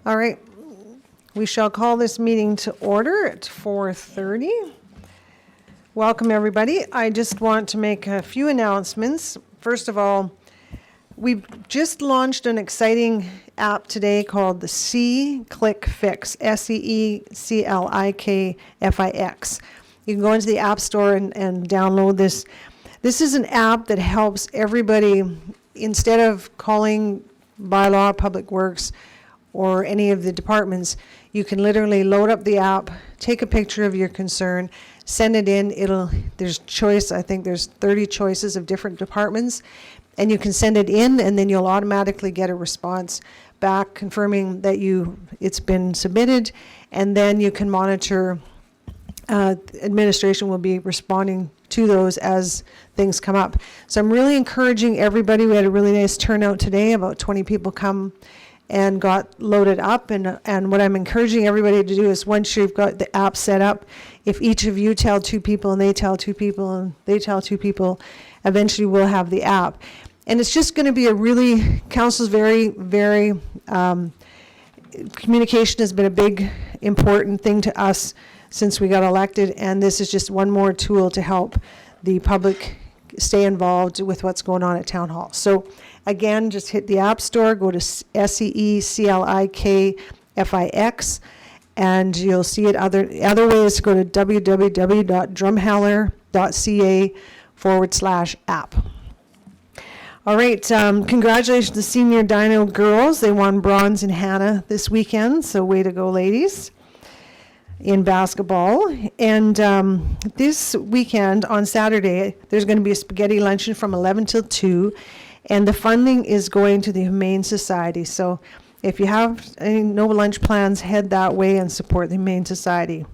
All right, we shall call this meeting to order at 4:30. Welcome, everybody. I just want to make a few announcements. First of all, we've just launched an exciting app today called the SeeClick Fix, SeeClickFix. You can go into the App Store and download this. This is an app that helps everybody, instead of calling bylaw, Public Works, or any of the departments, you can literally load up the app, take a picture of your concern, send it in. There's choice, I think there's 30 choices of different departments, and you can send it in, and then you'll automatically get a response back confirming that it's been submitted, and then you can monitor. Administration will be responding to those as things come up. So I'm really encouraging everybody. We had a really nice turnout today. About 20 people come and got loaded up. And what I'm encouraging everybody to do is, once you've got the app set up, if each of you tell 2 people and they tell 2 people and they tell 2 people, eventually we'll have the app. And it's just going to be council's very, very, communication has been a big, important thing to us since we got elected, and this is just one more tool to help the public stay involved with what's going on at Town Hall. So again, just hit the App Store, go to SeeClickFix, and you'll see it. Other ways, go to www.drumheller.ca/app. All right, congratulations to Senior Dino girls. They won bronze in Hannah this weekend, so way to go, ladies, in basketball. And this weekend on Saturday, there's going to be a spaghetti luncheon from 11 till 2, and the funding is going to the Humane Society. So if you have no lunch plans, head that way and support the Humane Society.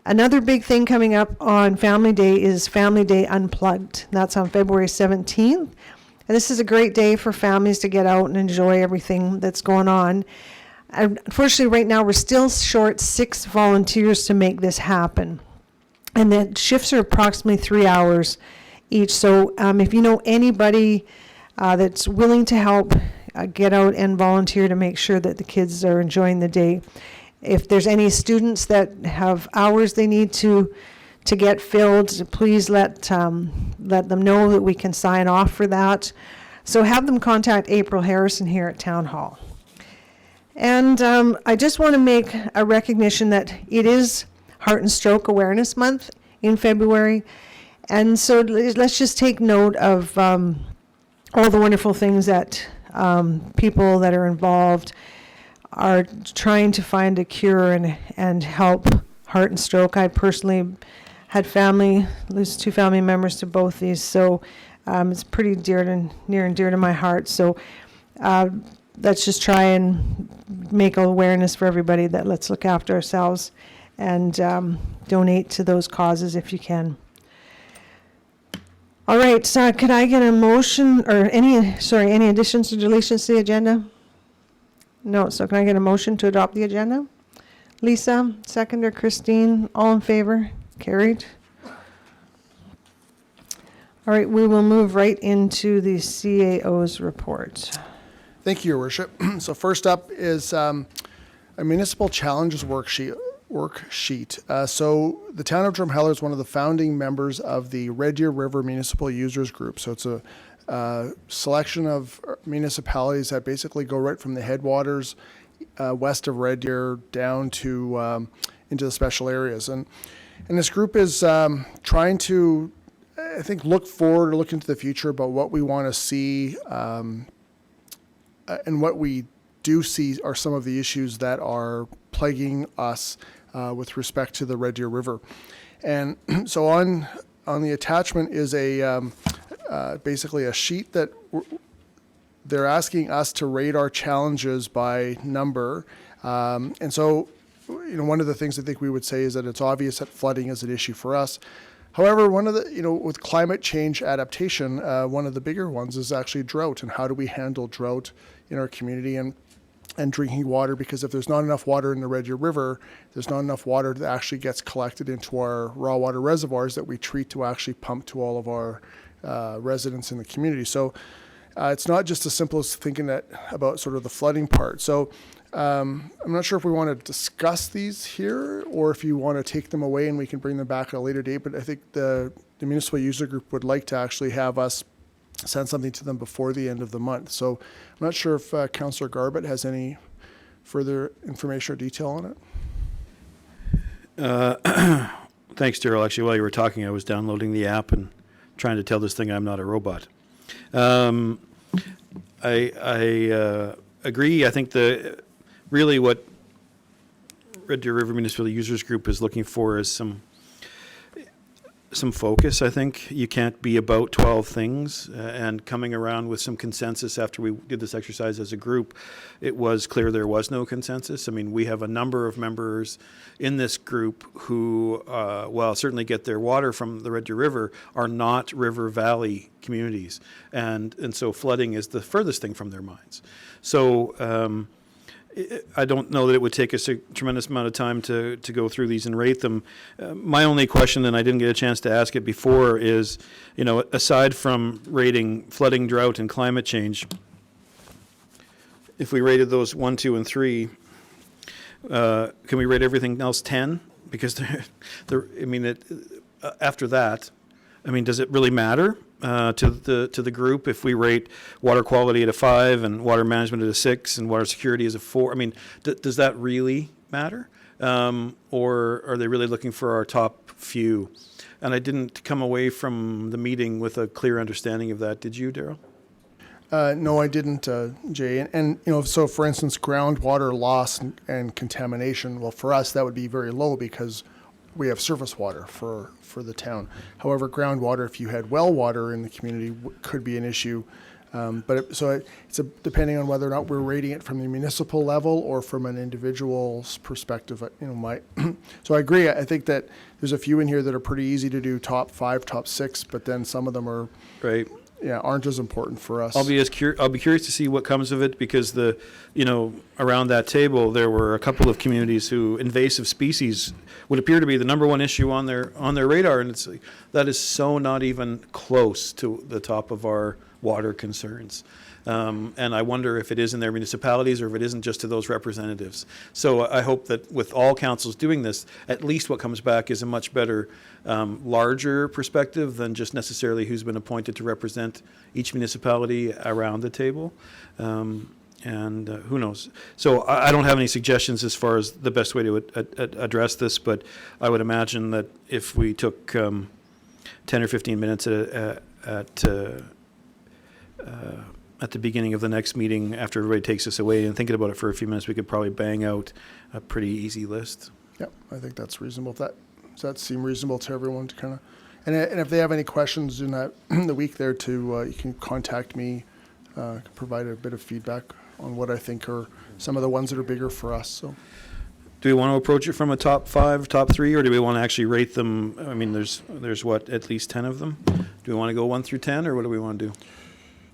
Another big thing coming up on Family Day is Family Day Unplugged. That's on February 17th. And this is a great day for families to get out and enjoy everything that's going on. Unfortunately, right now, we're still short 6 volunteers to make this happen. And the shifts are approximately 3 hours each. So if you know anybody that's willing to help, get out and volunteer to make sure that the kids are enjoying the day. If there's any students that have hours they need to get filled, please let them know that we can sign off for that. So have them contact April Harrison here at Town Hall. And I just want to make a recognition that it is Heart and Stroke Awareness Month in February. And so let's just take note of all the wonderful things that people that are involved are trying to find a cure and help heart and stroke. I personally had lose 2 family members to both these, so it's pretty near and dear to my heart. So let's just try and make awareness for everybody that let's look after ourselves and donate to those causes if you can. All right, so could I get a motion or any additions or deletions to the agenda? No, so can I get a motion to adopt the agenda? Lisa, seconder, Christine, all in favor? Carried. All right, we will move right into the CAO's report. Thank you, Your Worship. So first up is a municipal challenges worksheet. So the town of Drumheller is one of the founding members of the Red Deer River Municipal Users Group. So it's a selection of municipalities that basically go right from the headwaters west of Red Deer down to into the special areas. And this group is trying to, I think, look forward or look into the future about what we want to see and what we do see are some of the issues that are plaguing us with respect to the Red Deer River. And so on the attachment is basically a sheet that they're asking us to rate our challenges by number. And so, one of the things I think we would say is that it's obvious that flooding is an issue for us. However, one of the, with climate change adaptation, one of the bigger ones is actually drought, and how do we handle drought in our community and drinking water, because if there's not enough water in the Red Deer River, there's not enough water that actually gets collected into our raw water reservoirs that we treat to actually pump to all of our residents in the community. So it's not just as simple as thinking about sort of the flooding part. So I'm not sure if we want to discuss these here or if you want to take them away and we can bring them back at a later date. But I think the municipal user group would like to actually have us send something to them before the end of the month. So I'm not sure if Councillor Garbett has any further information or detail on it. Thanks, Daryl. Actually, while you were talking, I was downloading the app and trying to tell this thing I'm not a robot. I agree. I think really what Red Deer River Municipal Users Group is looking for is some focus. I think you can't be about 12 things and coming around with some consensus after we did this exercise as a group. It was clear there was no consensus. I mean, we have a number of members in this group who, while certainly get their water from the Red Deer River, are not river valley communities. And so flooding is the furthest thing from their minds. So, I don't know that it would take us a tremendous amount of time to go through these and rate them. My only question, and I didn't get a chance to ask it before, is, aside from rating flooding, drought, and climate change, if we rated those 1, 2, and 3, can we rate everything else 10? Because after that, does it really matter to the group if we rate water quality at a 5 and water management at a 6 and water security as a 4? Does that really matter? Or are they really looking for our top few? And I didn't come away from the meeting with a clear understanding of that. Did you, Daryl? No, I didn't, Jay. And so for instance, groundwater loss and contamination, well, for us, that would be very low because we have surface water for the town. However, groundwater, if you had well water in the community, could be an issue. It's depending on whether or not we're rating it from the municipal level or from an individual's perspective. So I agree. I think that there's a few in here that are pretty easy to do top 5, top 6, but then some of them are right. Yeah, aren't as important for us. I'll be curious to see what comes of it because around that table there were a couple of communities who invasive species would appear to be the number one issue on their radar, and that is so not even close to the top of our water concerns. And I wonder if it is in their municipalities or if it isn't just to those representatives. So I hope that with all councils doing this, at least what comes back is a much better, larger perspective than just necessarily who's been appointed to represent each municipality around the table. And who knows? So I don't have any suggestions as far as the best way to address this, but I would imagine that if we took 10 or 15 minutes at the beginning of the next meeting, after everybody takes us away and thinking about it for a few minutes, we could probably bang out a pretty easy list. Yeah, I think that's reasonable. Does that seem reasonable to everyone to kind of, and if they have any questions in the week there too, you can contact me, provide a bit of feedback on what I think are some of the ones that are bigger for us. So, do we want to approach it from a top 5, top 3, or do we want to actually rate them? There's what, at least 10 of them? Do we want to go 1 through 10, or what do we want to do?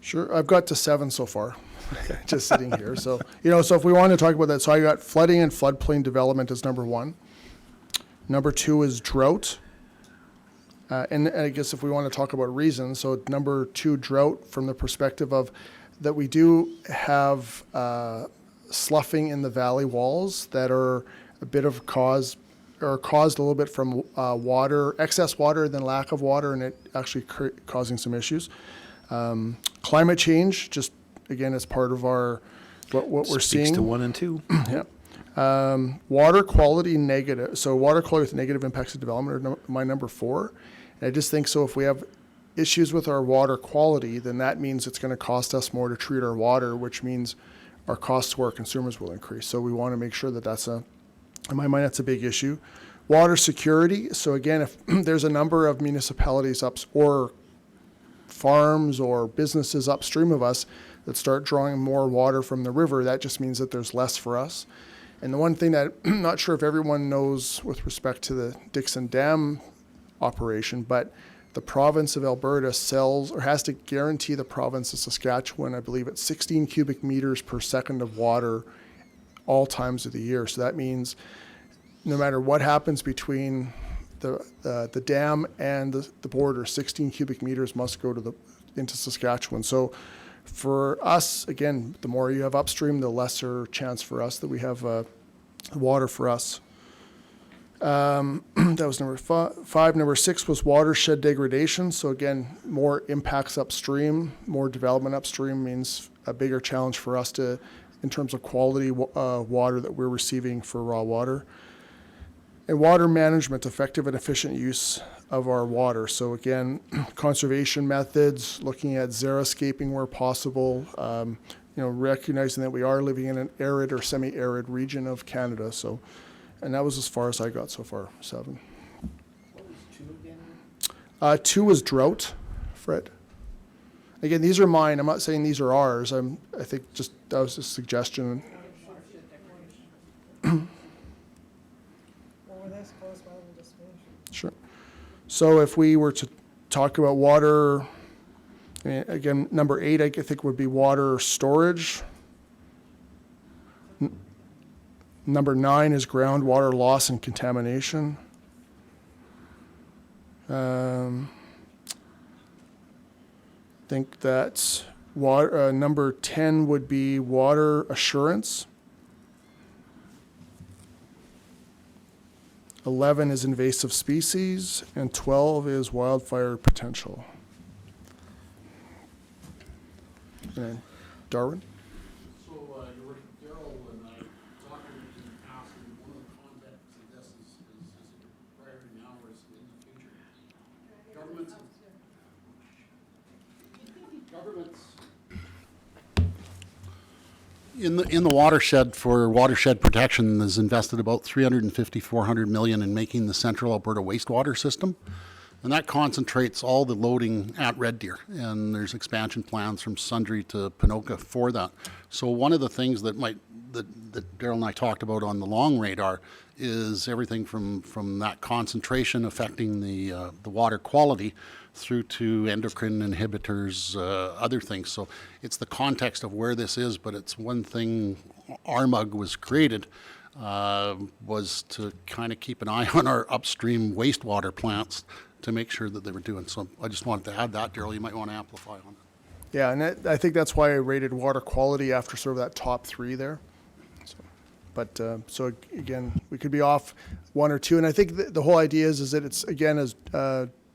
Sure, I've got to 7 so far, just sitting here. So, so if we want to talk about that, so I got flooding and floodplain development as number 1. Number 2 is drought. And I guess if we want to talk about reasons, so number 2, drought from the perspective of that we do have sloughing in the valley walls that are a bit of caused a little bit from excess water than lack of water, and it actually causing some issues. Climate change, just again, as part of our what we're seeing. Speaks to 1 and 2. Yeah. Water quality negative. So water quality with negative impacts of development are my number 4. And I just think so if we have issues with our water quality, then that means it's going to cost us more to treat our water, which means our costs to our consumers will increase. So we want to make sure that in my mind, that's a big issue. Water security. So again, if there's a number of municipalities or farms or businesses upstream of us that start drawing more water from the river, that just means that there's less for us. And the one thing that I'm not sure if everyone knows with respect to the Dixon Dam operation, but the province of Alberta sells or has to guarantee the province of Saskatchewan, I believe it's 16 cubic meters per second of water all times of the year. So that means no matter what happens between the dam and the border, 16 cubic meters must go into Saskatchewan. So For us, again, the more you have upstream, the lesser chance for us that we have water for us. That was number five. Number six was watershed degradation. So again, more impacts upstream, more development upstream means a bigger challenge for us in terms of quality water that we're receiving for raw water. And water management, effective and efficient use of our water. So again, conservation methods, looking at xeriscaping where possible, recognizing that we are living in an arid or semi-arid region of Canada. So, and that was as far as I got so far, 7. What was 2 again? 2 was drought, Fred. Again, these are mine. I'm not saying these are ours. I think just that was a suggestion. Sure. So if we were to talk about water, again, number 8, I think would be water storage. Number 9 is groundwater loss and contamination. I think that number 10 would be water assurance. 11 is invasive species, and 12 is wildfire potential. And Darwin? So, you were Daryl and I talking in the past, and one of the contexts of this is a priority now or is in the future. Governments in the watershed for watershed protection has invested about 350-400 million in making the Central Alberta wastewater system. And that concentrates all the loading at Red Deer, and there's expansion plans from Sundre to Pinoka for that. So one of the things that Daryl and I talked about on the long radar is everything from that concentration affecting the water quality through to endocrine inhibitors, other things. So it's the context of where this is, but it's one thing ARMUG was created was to kind of keep an eye on our upstream wastewater plants to make sure that they were doing. So I just wanted to add that, Daryl. You might want to amplify on it. Yeah, and I think that's why I rated water quality after sort of that top 3 there. So again, we could be off 1 or 2, and I think the whole idea is that it's, again, as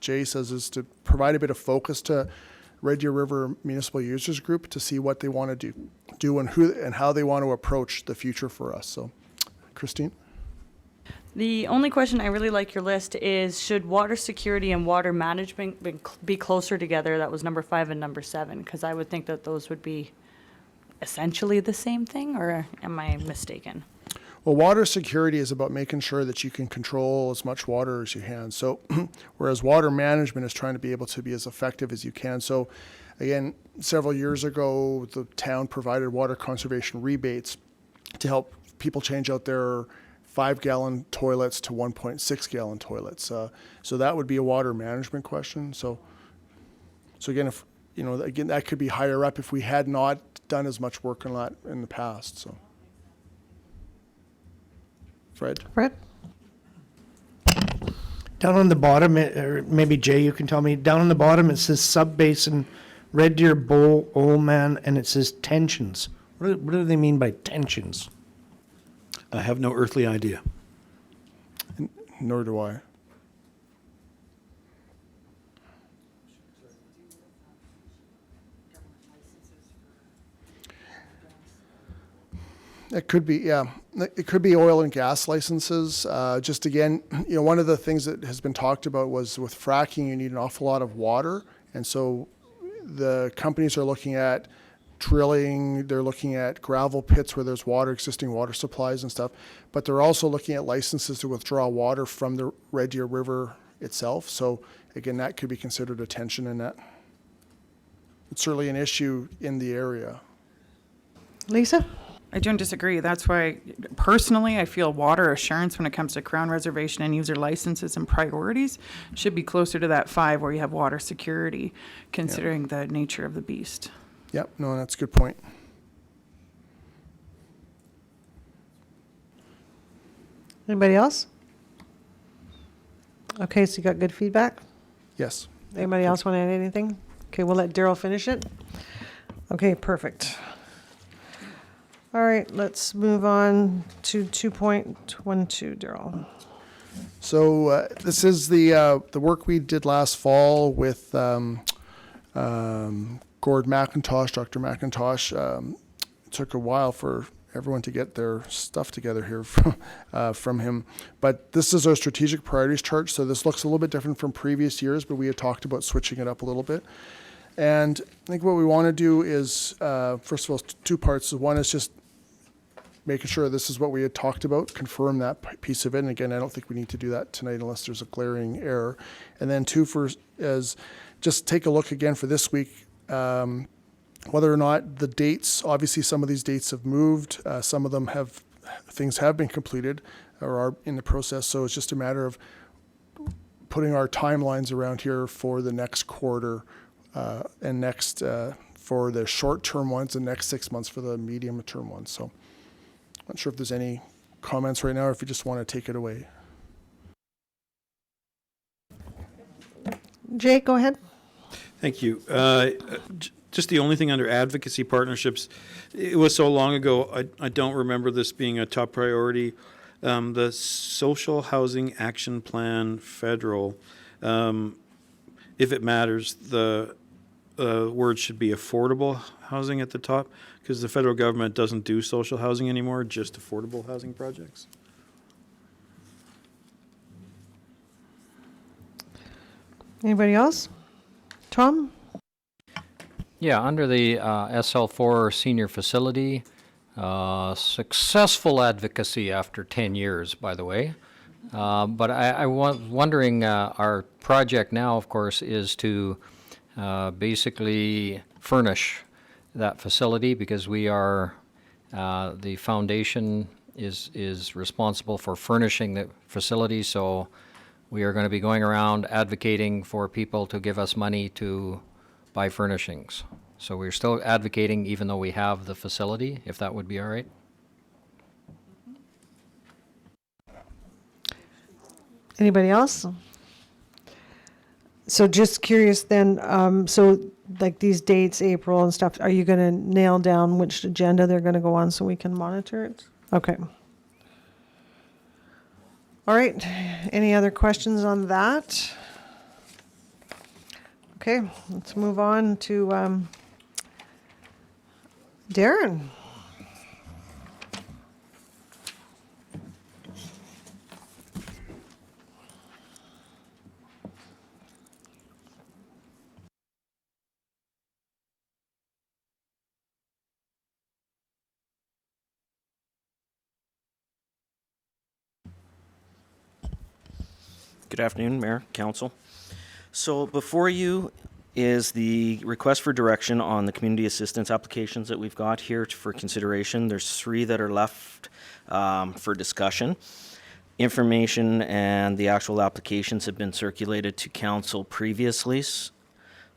Jay says, is to provide a bit of focus to Red Deer River Municipal Users Group to see what they want to do and who and how they want to approach the future for us. So, Christine? The only question I really like your list is, should water security and water management be closer together? That was number 5 and number 7, because I would think that those would be essentially the same thing, or am I mistaken? Well, water security is about making sure that you can control as much water as you can. So, whereas water management is trying to be able to be as effective as you can. So, again, several years ago, the town provided water conservation rebates to help people change out their 5-gallon toilets to 1.6-gallon toilets. So that would be a water management question. So again, if again, that could be higher up if we had not done as much work on that in the past. So, Fred? Down on the bottom, or maybe Jay, you can tell me, down on the bottom it says sub-basin, Red Deer, Bowl, Oldman, and it says tensions. What do they mean by tensions? I have no earthly idea. Nor do I. It could be, yeah. It could be oil and gas licenses. Just again, one of the things that has been talked about was with fracking, you need an awful lot of water. And so the companies are looking at drilling, they're looking at gravel pits where there's water, existing water supplies and stuff. But they're also looking at licenses to withdraw water from the Red Deer River itself. So again, that could be considered a tension in that. It's certainly an issue in the area. Lisa? I don't disagree. That's why, personally, I feel water assurance when it comes to Crown Reservation and user licenses and priorities should be closer to that 5 where you have water security, considering the nature of the beast. Yep, no, that's a good point. Anybody else? Okay, so you got good feedback? Yes. Anybody else want to add anything? Okay, we'll let Daryl finish it. Okay, perfect. All right, let's move on to 2.12, Daryl. So this is the work we did last fall with Gord McIntosh, Dr. McIntosh. It took a while for everyone to get their stuff together here from him. But this is our strategic priorities chart. So this looks a little bit different from previous years, but we had talked about switching it up a little bit. And I think what we want to do is, first of all, two parts. One is just making sure this is what we had talked about, confirm that piece of it. And again, I don't think we need to do that tonight unless there's a glaring error. And then two, is just take a look again for this week, whether or not the dates, obviously some of these dates have moved, some of them things have been completed or are in the process. So it's just a matter of putting our timelines around here for the next quarter and next, for the short-term ones, and next 6 months for the medium-term ones. So not sure if there's any comments right now or if you just want to take it away. Jake, go ahead. Thank you. Just the only thing under advocacy partnerships, it was so long ago, I don't remember this being a top priority. The Social Housing Action Plan Federal, if it matters, the word should be affordable housing at the top, because the federal government doesn't do social housing anymore, just affordable housing projects. Anybody else? Tom? Yeah, under the SL4 senior facility, successful advocacy after 10 years, by the way. But I was wondering, our project now, of course, is to basically furnish that facility, because we are, the foundation is responsible for furnishing the facility, so we are going to be going around advocating for people to give us money to buy furnishings. So we're still advocating even though we have the facility, if that would be all right. Anybody else? So just curious then, so like these dates, April and stuff, are you going to nail down which agenda they're going to go on so we can monitor it? Okay. All right. Any other questions on that? Okay, let's move on to Darren. Good afternoon, Mayor, Council. So before you is the request for direction on the community assistance applications that we've got here for consideration. There's 3 that are left for discussion. Information and the actual applications have been circulated to council previously.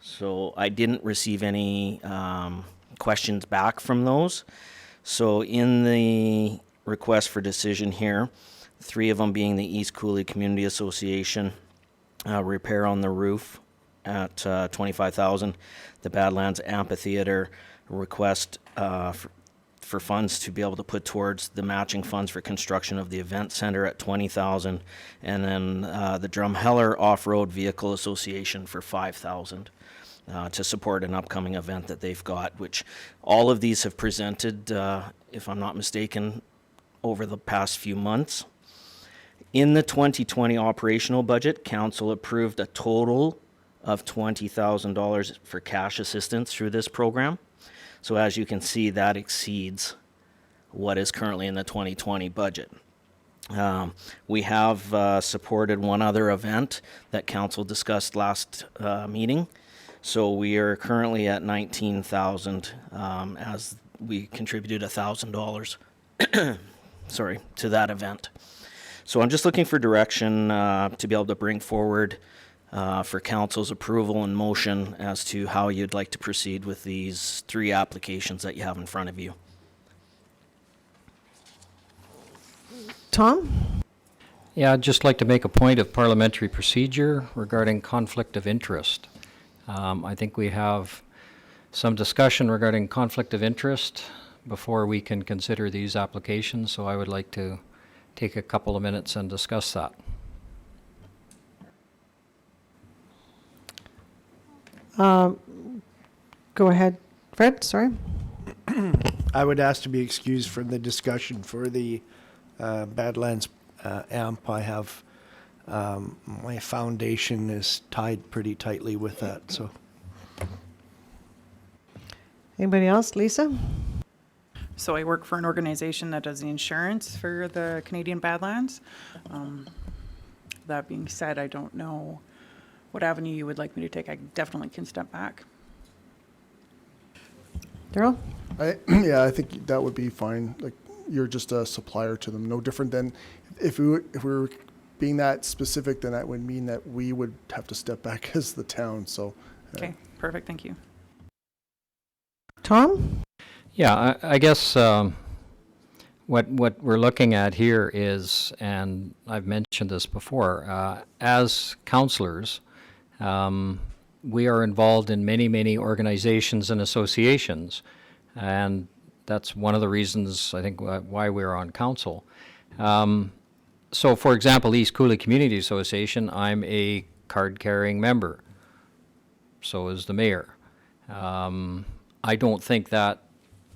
So I didn't receive any questions back from those. So in the request for decision here, 3 of them being the East Cooley Community Association, repair on the roof at $25,000, the Badlands Amphitheater request for funds to be able to put towards the matching funds for construction of the event center at $20,000, and then the Drumheller Off-Road Vehicle Association for $5,000 to support an upcoming event that they've got, which all of these have presented, if I'm not mistaken, over the past few months. In the 2020 operational budget, council approved a total of $20,000 for cash assistance through this program. So as you can see, that exceeds what is currently in the 2020 budget. We have supported one other event that council discussed last meeting. So we are currently at $19,000 as we contributed $1,000 sorry, to that event. So I'm just looking for direction to be able to bring forward for council's approval and motion as to how you'd like to proceed with these 3 applications that you have in front of you. Tom? Yeah, I'd just like to make a point of parliamentary procedure regarding conflict of interest. I think we have some discussion regarding conflict of interest before we can consider these applications, so I would like to take a couple of minutes and discuss that. Go ahead, Fred, sorry. I would ask to be excused from the discussion for the Badlands AMP. I have, my foundation is tied pretty tightly with that, so. Anybody else? Lisa? So I work for an organization that does the insurance for the Canadian Badlands. That being said, I don't know what avenue you would like me to take. I definitely can step back. Daryl? Yeah, I think that would be fine. Like, you're just a supplier to them. No different than if we were being that specific, then that would mean that we would have to step back as the town. So, Okay, perfect, thank you. Tom? Yeah, I guess what we're looking at here is, and I've mentioned this before, as counselors, we are involved in many organizations and associations, and that's one of the reasons I think why we're on council. So, for example, East Cooley Community Association, I'm a card-carrying member. So is the mayor. I don't think that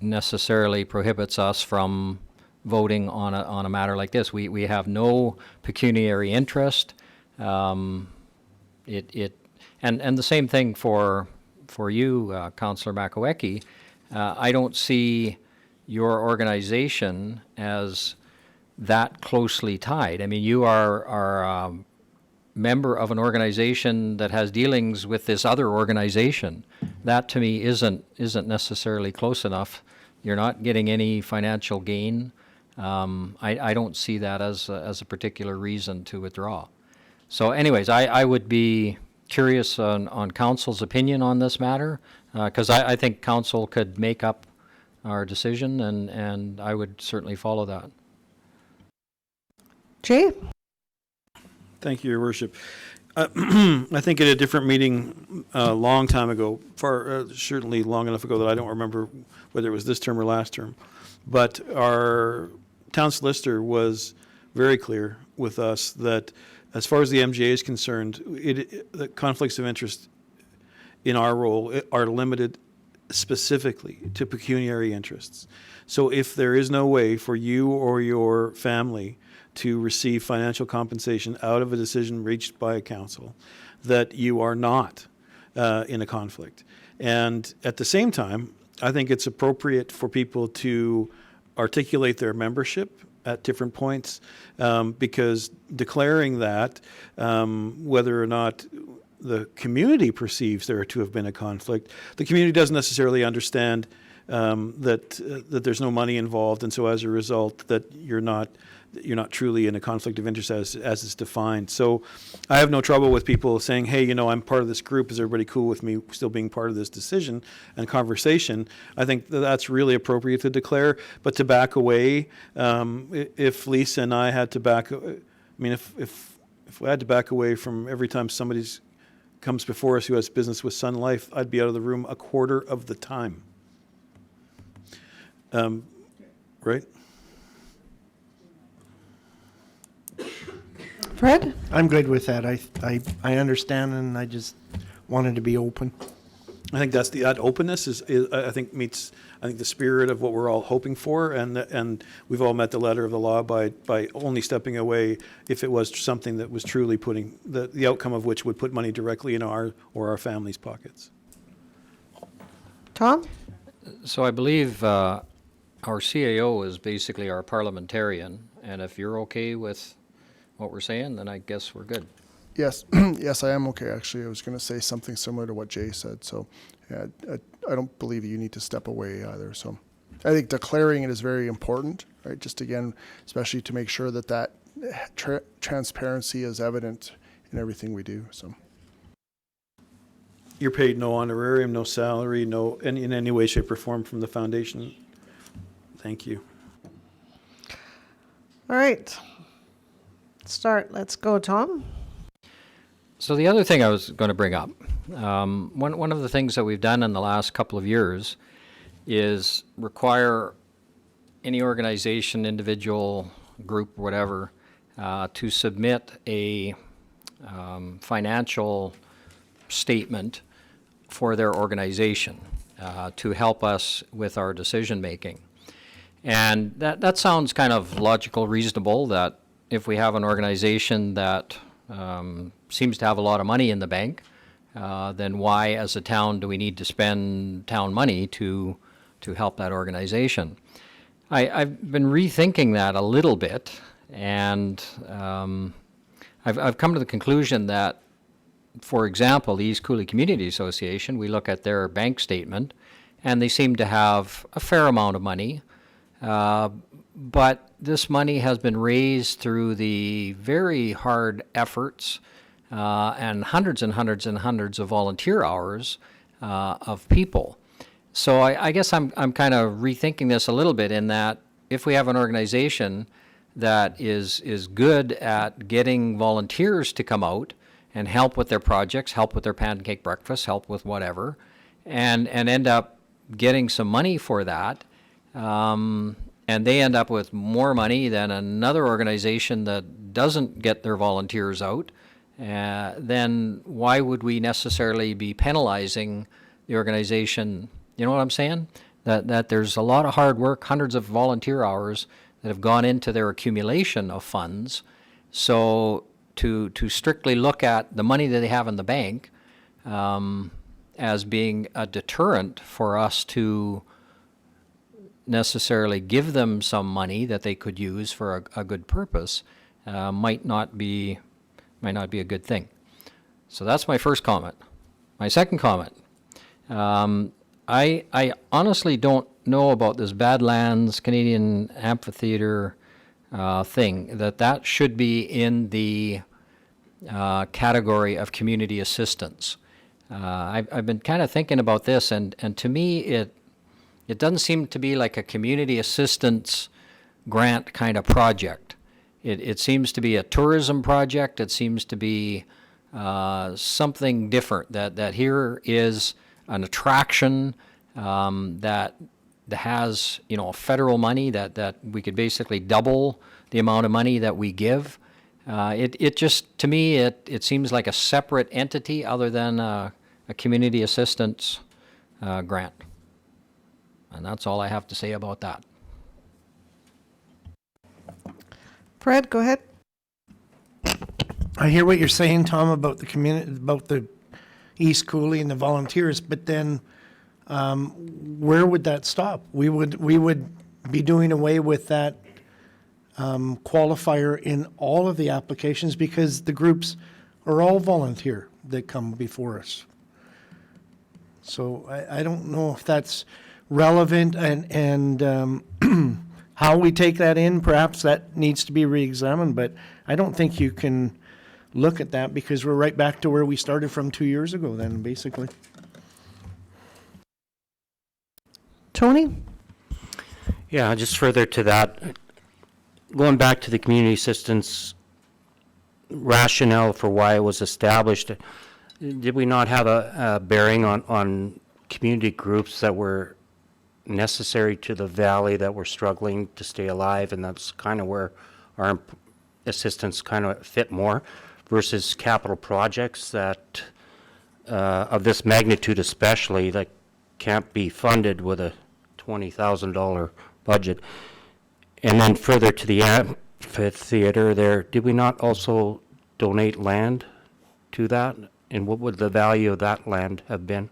necessarily prohibits us from voting on a matter like this. We have no pecuniary interest. And the same thing for you, Councillor Makowecki. I don't see your organization as that closely tied. I mean, you are member of an organization that has dealings with this other organization. That to me isn't necessarily close enough. You're not getting any financial gain. I don't see that as a particular reason to withdraw. So anyways, I would be curious on council's opinion on this matter, because I think council could make up our decision, and I would certainly follow that. Jay? Thank you, Your Worship. I think at a different meeting a long time ago, certainly long enough ago that I don't remember whether it was this term or last term, but our town solicitor was very clear with us that as far as the MGA is concerned, the conflicts of interest in our role are limited specifically to pecuniary interests. So if there is no way for you or your family to receive financial compensation out of a decision reached by a council, that you are not in a conflict. And at the same time, I think it's appropriate for people to articulate their membership at different points, because declaring that, whether or not the community perceives there to have been a conflict, the community doesn't necessarily understand that there's no money involved, and so as a result, that you're not truly in a conflict of interest as it's defined. So I have no trouble with people saying, hey, I'm part of this group. Is everybody cool with me still being part of this decision and conversation? I think that's really appropriate to declare. But to back away, if Lisa and I had to if we had to back away from every time somebody comes before us who has business with Sun Life, I'd be out of the room a quarter of the time. Right? Fred? I'm good with that. I understand, and I just wanted to be open. I think that openness is I think meets the spirit of what we're all hoping for, and we've all met the letter of the law by only stepping away if it was something that was truly putting the outcome of which would put money directly in our or our families' pockets. Tom? So I believe our CAO is basically our parliamentarian, and if you're okay with what we're saying, then I guess we're good. yes, yes, I am okay. Actually, I was going to say something similar to what Jay said. So, yeah, I don't believe you need to step away either. So, I think declaring it is very important, right? Just again, especially to make sure that transparency is evident in everything we do. So. You're paid no honorarium, no salary, no in any way, shape, or form from the foundation. Thank you. All right. Let's go, Tom. So the other thing I was going to bring up One of the things that we've done in the last couple of years is require any organization, individual, group, whatever, to submit a financial statement for their organization to help us with our decision-making. And that sounds kind of logical, reasonable, that if we have an organization that seems to have a lot of money in the bank, then why, as a town, do we need to spend town money to help that organization? I've been rethinking that a little bit, and I've come to the conclusion that, for example, the East Cooley Community Association, we look at their bank statement, and they seem to have a fair amount of money, but this money has been raised through the very hard efforts and hundreds and hundreds and hundreds of volunteer hours of people. So I guess I'm kind of rethinking this a little bit, in that if we have an organization that is good at getting volunteers to come out and help with their projects, help with their pancake breakfast, help with whatever, and end up getting some money for that, and they end up with more money than another organization that doesn't get their volunteers out, then why would we necessarily be penalizing the organization? You know what I'm saying? That there's a lot of hard work, hundreds of volunteer hours that have gone into their accumulation of funds. So to strictly look at the money that they have in the bank as being a deterrent for us to necessarily give them some money that they could use for a good purpose might not be a good thing. So that's my first comment. My second comment. I honestly don't know about this Badlands Canadian Amphitheater thing, that should be in the category of community assistance. I've been kind of thinking about this, and to me it doesn't seem to be like a community assistance grant kind of project. It seems to be a tourism project. It seems to be something different, that here is an attraction that has, federal money that we could basically double the amount of money that we give. It just, to me, it seems like a separate entity other than a community assistance grant. And that's all I have to say about that. Fred, go ahead. I hear what you're saying, Tom, about the community, about the East Cooley and the volunteers, but then where would that stop? We would be doing away with that qualifier in all of the applications, because the groups are all volunteer that come before us. So I don't know if that's relevant, and how we take that in, perhaps that needs to be re-examined, but I don't think you can look at that, because we're right back to where we started from 2 years ago then, basically. Tony? Yeah, just further to that, going back to the community assistance rationale for why it was established, did we not have a bearing on community groups that were necessary to the valley, that were struggling to stay alive, and that's kind of where our assistance kind of fit more, versus capital projects that of this magnitude especially, that can't be funded with a $20,000 budget. And then further to the amphitheater there, did we not also donate land to that? And what would the value of that land have been?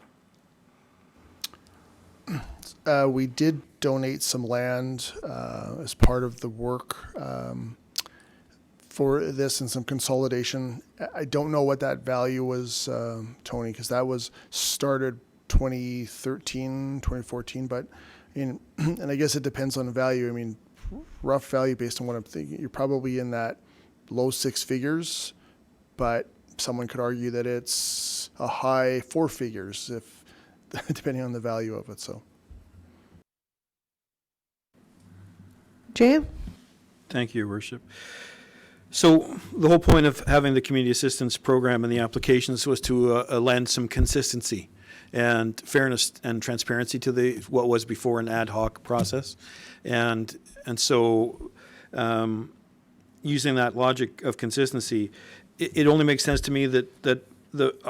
We did donate some land as part of the work for this, and some consolidation. I don't know what that value was, Tony, because that was started 2013, 2014, but and I guess it depends on the value. I mean, rough value based on what I'm thinking, you're probably in that low six figures, but someone could argue that it's a high four figures, if depending on the value of it. So, Jan? Thank you, Your Worship. So the whole point of having the community assistance program and the applications was to lend some consistency and fairness and transparency to what was before an ad hoc process. And so using that logic of consistency, it only makes sense to me that the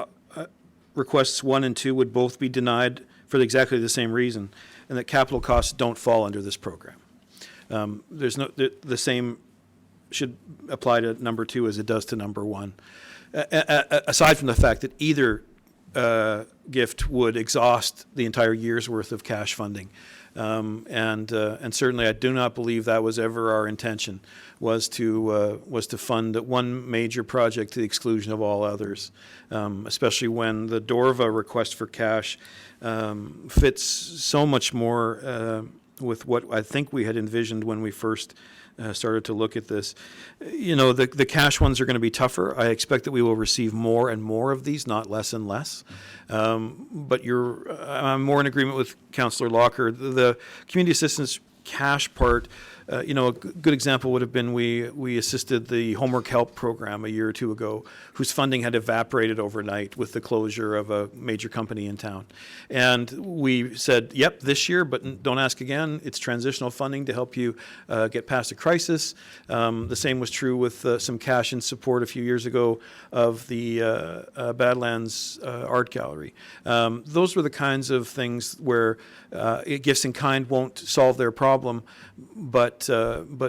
requests 1 and 2 would both be denied for exactly the same reason, and that capital costs don't fall under this program. There's no the same should apply to number 2 as it does to number 1. Aside from the fact that either gift would exhaust the entire year's worth of cash funding. And certainly I do not believe that was ever our intention, was to fund one major project to the exclusion of all others, especially when the Dorva request for cash fits so much more with what I think we had envisioned when we first started to look at this. You know, the cash ones are going to be tougher. I expect that we will receive more and more of these, not less and less. But I'm more in agreement with Councillor Locker. The community assistance cash part, a good example would have been we assisted the homework help program a year or two ago, whose funding had evaporated overnight with the closure of a major company in town. And we said, yep, this year, but don't ask again. It's transitional funding to help you get past a crisis. The same was true with some cash in support a few years ago of the Badlands Art Gallery. Those were the kinds of things where gifts in kind won't solve their problem, but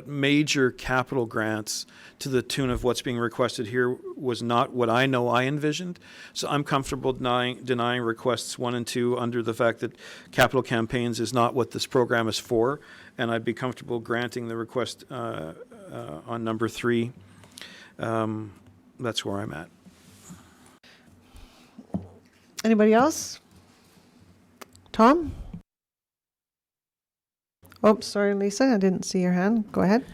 major capital grants to the tune of what's being requested here was not what I envisioned. So I'm comfortable denying requests 1 and 2 under the fact that capital campaigns is not what this program is for, and I'd be comfortable granting the request on number 3. That's where I'm at. Anybody else? Tom? Oh, sorry, Lisa, I didn't see your hand. Go ahead.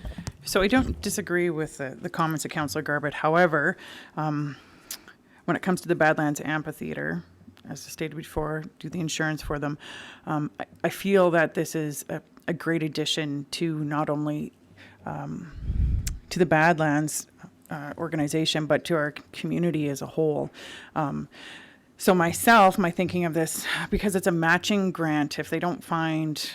So I don't disagree with the comments of Councillor Garbutt. However, when it comes to the Badlands Amphitheatre, as stated before, do the insurance for them, I feel that this is a great addition to not only to the Badlands organization, but to our community as a whole. So my thinking of this, because it's a matching grant, if they don't find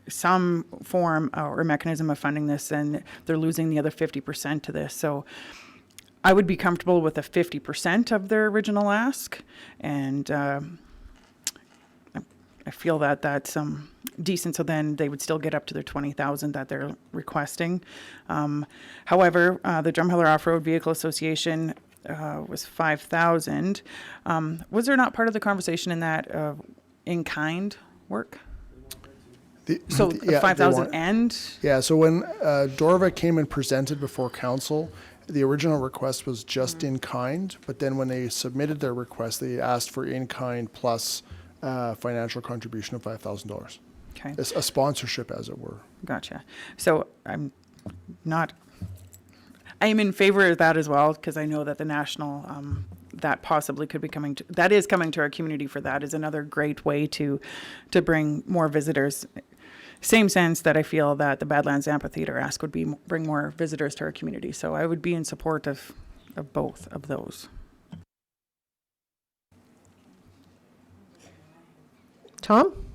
some form or mechanism of funding this, then they're losing the other 50% to this. So I would be comfortable with a 50% of their original ask, and I feel that that's decent. So then they would still get up to their 20,000 that they're requesting. However, the Drumheller Off-Road Vehicle Association was 5,000. Was there not part of the conversation in that in-kind work? So Yeah, 5,000 and? Yeah, so when Dorva came and presented before council, the original request was just in kind, but then when they submitted their request, they asked for in kind plus financial contribution of $5,000. Okay. It's a sponsorship, as it were. Gotcha. So I am in favor of that as well, because I know that the national, that possibly could be coming to our community. For that is another great way to bring more visitors. Same sense that I feel that the Badlands Amphitheatre ask would be bring more visitors to our community. So I would be in support of both of those. Tom?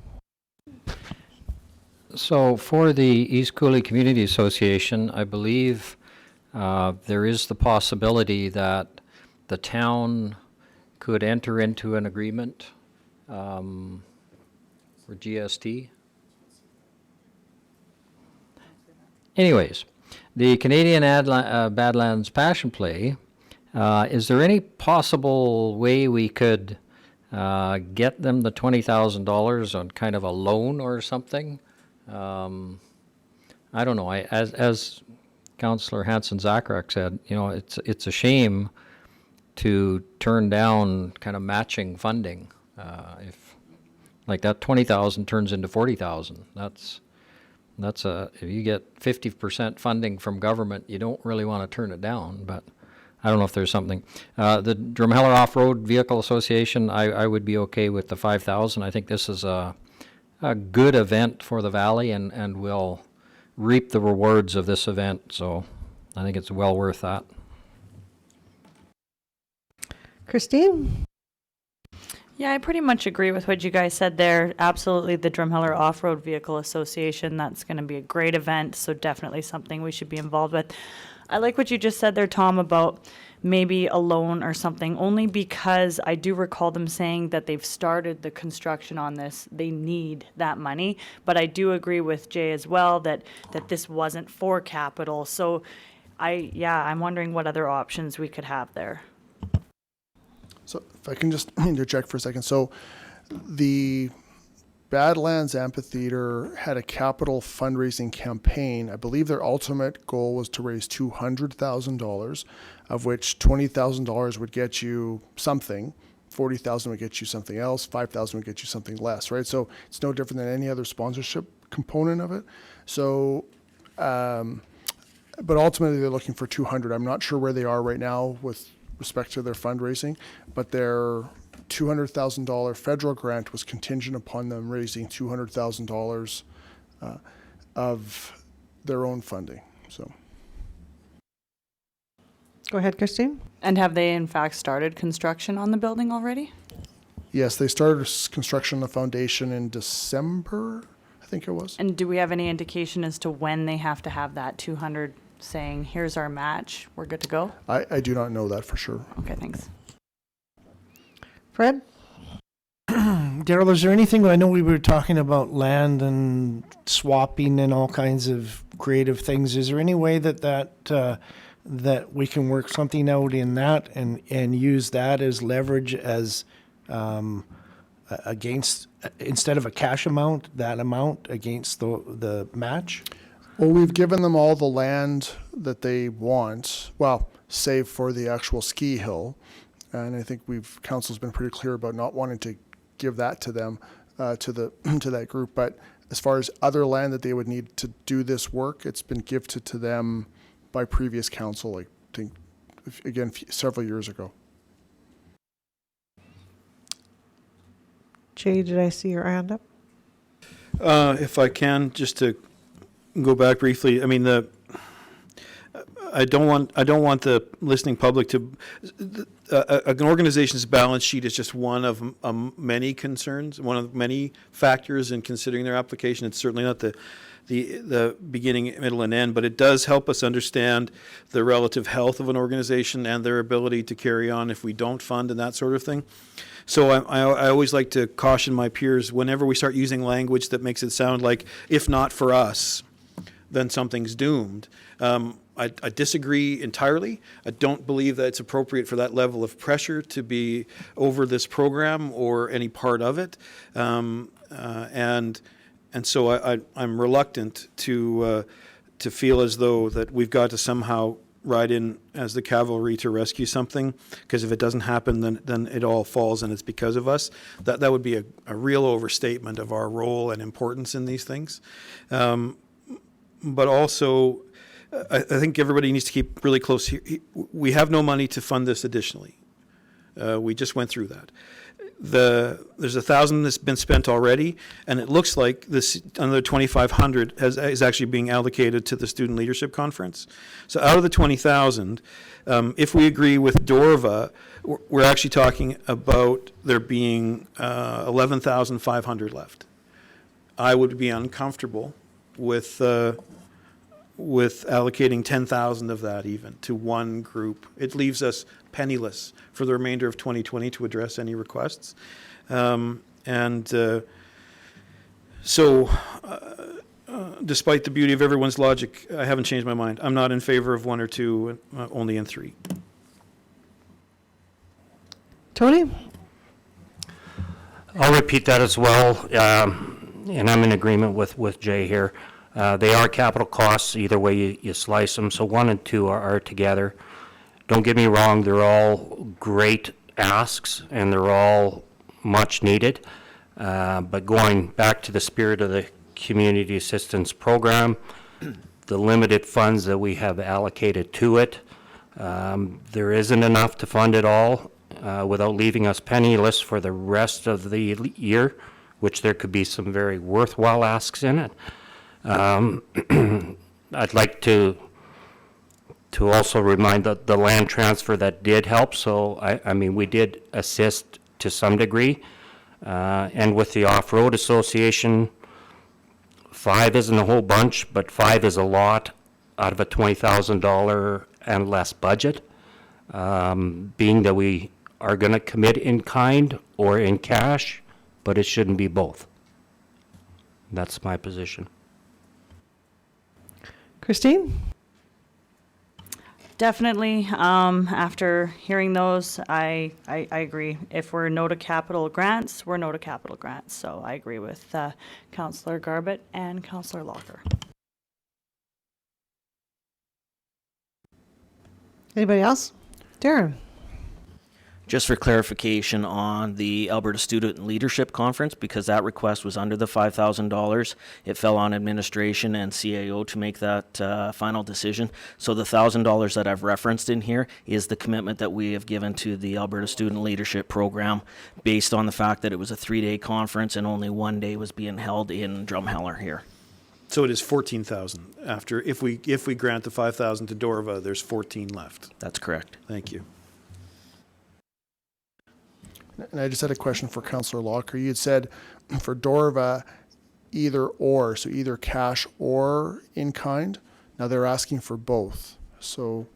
So for the East Cooley Community Association, I believe there is the possibility that the town could enter into an agreement for GST. Anyways, the Canadian Badlands Passion Play, is there any possible way we could get them the $20,000 on kind of a loan or something? I don't know. As Councillor Hanson-Zacharek said, it's a shame to turn down kind of matching funding. If like that 20,000 turns into 40,000, if you get 50% funding from government, you don't really want to turn it down. But I don't know if there's something. The Drumheller Off-Road Vehicle Association, I would be okay with the 5,000. I think this is a good event for the valley, and we'll reap the rewards of this event. So I think it's well worth that. Christine? Yeah, I pretty much agree with what you guys said there. Absolutely, the Drumheller Off-Road Vehicle Association, that's going to be a great event, so definitely something we should be involved with. I like what you just said there, Tom, about maybe a loan or something, only because I do recall them saying that they've started the construction on this. They need that money, but I do agree with Jay as well that this wasn't for capital. So I'm wondering what other options we could have there. So if I can just interject for a second. So the Badlands Amphitheater had a capital fundraising campaign. I believe their ultimate goal was to raise $200,000, of which $20,000 would get you something, $40,000 would get you something else, $5,000 would get you something less, right? So it's no different than any other sponsorship component of it. So, but ultimately they're looking for 200. I'm not sure where they are right now with respect to their fundraising, but their $200,000 federal grant was contingent upon them raising $200,000 of their own funding. So, Go ahead, Christine. And have they in fact started construction on the building already? yes, they started construction on the foundation in December, I think it was. And do we have any indication as to when they have to have that 200 saying, here's our match, we're good to go? I do not know that for sure. Okay, thanks. Fred? Daryl, is there anything, I know we were talking about land and swapping and all kinds of creative things. Is there any way that we can work something out in that and use that as leverage as against, instead of a cash amount, that amount against the match? Well, we've given them all the land that they want, well, save for the actual ski hill. And I think council's been pretty clear about not wanting to give that to them, to that group. But as far as other land that they would need to do this work, it's been gifted to them by previous council, I think, again, several years ago. Jay, did I see your hand up? If I can, just to go back briefly, I mean, I don't want the listening public to. An organization's balance sheet is just one of many concerns, one of many factors in considering their application. It's certainly not the beginning, middle, and end, but it does help us understand the relative health of an organization and their ability to carry on if we don't fund and that sort of thing. So I always like to caution my peers whenever we start using language that makes it sound like, if not for us, then something's doomed. I disagree entirely. I don't believe that it's appropriate for that level of pressure to be over this program or any part of it. And so I'm reluctant to feel as though that we've got to somehow ride in as the cavalry to rescue something, because if it doesn't happen, then it all falls and it's because of us. That would be a real overstatement of our role and importance in these things. But also, I think everybody needs to keep really close here. We have no money to fund this additionally. We just went through that. There's $1,000 that's been spent already, and it looks like this another $2,500 is actually being allocated to the Student Leadership Conference. So out of the $20,000, if we agree with Dorva, we're actually talking about there being $11,500 left. I would be uncomfortable with allocating 10,000 of that even to one group. It leaves us penniless for the remainder of 2020 to address any requests. Despite the beauty of everyone's logic, I haven't changed my mind. I'm not in favor of one or two, only in three. Tony? I'll repeat that as well, and I'm in agreement with Jay here. They are capital costs, either way you slice them, so 1 and 2 are together. Don't get me wrong, they're all great asks, and they're all much needed. But going back to the spirit of the Community Assistance Program, the limited funds that we have allocated to it, there isn't enough to fund it all without leaving us penniless for the rest of the year, which there could be some very worthwhile asks in it. I'd like to to also remind that the land transfer that did help, so I mean, we did assist to some degree. And with the Off-Road Association, 5 isn't a whole bunch, but 5 is a lot out of a $20,000 and less budget. Being that we are going to commit in kind or in cash, but it shouldn't be both. That's my position. Christine? Definitely, after hearing those, I agree. If we're no to capital grants, we're no to capital grants. So I agree with Councillor Garbett and Councillor Locker. Anybody else? Darren? Just for clarification on the Alberta Student Leadership Conference, because that request was under the $5,000, it fell on administration and CAO to make that final decision. So the $1,000 that I've referenced in here is the commitment that we have given to the Alberta Student Leadership Program based on the fact that it was a 3-day conference and only 1 day was being held in Drumheller here. So it is 14,000 after, if we grant the 5,000 to Dorva, there's 14 left. That's correct. Thank you. And I just had a question for Councillor Locker. You had said for Dorva, either or, so either cash or in kind. Now they're asking for both. So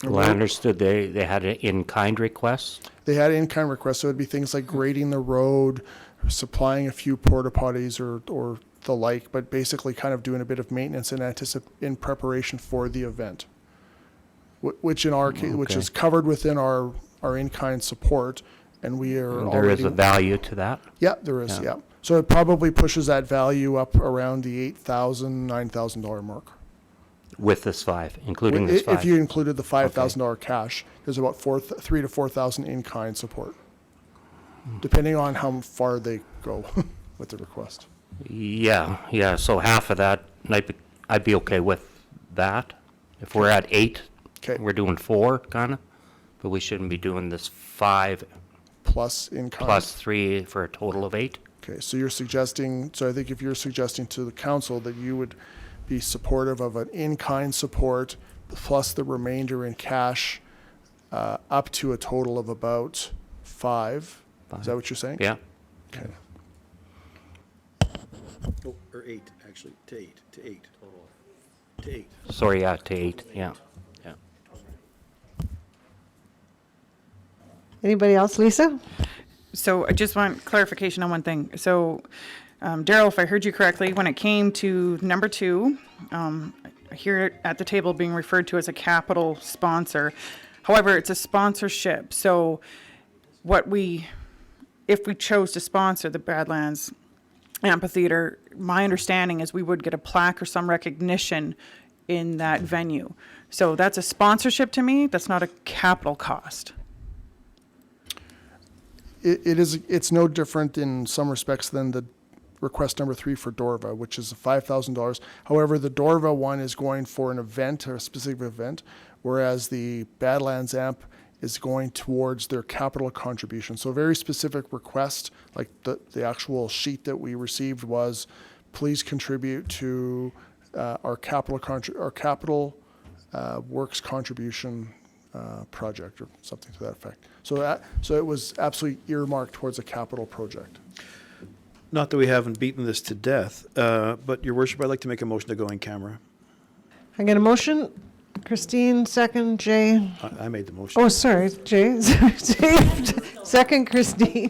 Well, I understood they had an in-kind request. they had in-kind requests, so it'd be things like grading the road, supplying a few porta potties or the like, but basically kind of doing a bit of maintenance in preparation for the event. Which in our case, which Okay. is covered within our in-kind support, and we are There already. is a value to that. Yeah, there is, Yeah. yeah. So it probably pushes that value up around the $8,000, $9,000 mark. With this 5, including this 5. If you included the $5,000 cash, there's about 3,000 to 4,000 in-kind support, depending on how far they go with the request. Yeah, so half of that, I'd be okay with that. If we're at 8, Okay. we're doing 4, kind of, but we shouldn't be doing this 5 Plus in-kind. plus 3 for a total of 8. Okay, so you're suggesting, so I think if you're suggesting to the council that you would be supportive of an in-kind support plus the remainder in cash, up to a total of about 5. Is that what you're saying? Yeah, Okay. Oh, or 8, actually, to 8. To 8. sorry, yeah, to 8, yeah. Anybody else? Lisa? So I just want clarification on one thing. So, Daryl, if I heard you correctly, when it came to number 2, I hear it at the table being referred to as a capital sponsor. However, it's a sponsorship. So if we chose to sponsor the Badlands Amphitheater, my understanding is we would get a plaque or some recognition in that venue. So that's a sponsorship to me. That's not a capital cost. It's no different in some respects than the request number 3 for Dorva, which is $5,000. However, the Dorva one is going for an event or a specific event, whereas the Badlands Amp is going towards their capital contribution. So a very specific request, like the actual sheet that we received was, please contribute to our capital works contribution project or something to that effect. So it was absolutely earmarked towards a capital project. Not that we haven't beaten this to death, but Your Worship, I'd like to make a motion to go in camera. I get a motion. Christine, second. Jay. I made the motion. Oh, sorry, Jay. Second, Christine.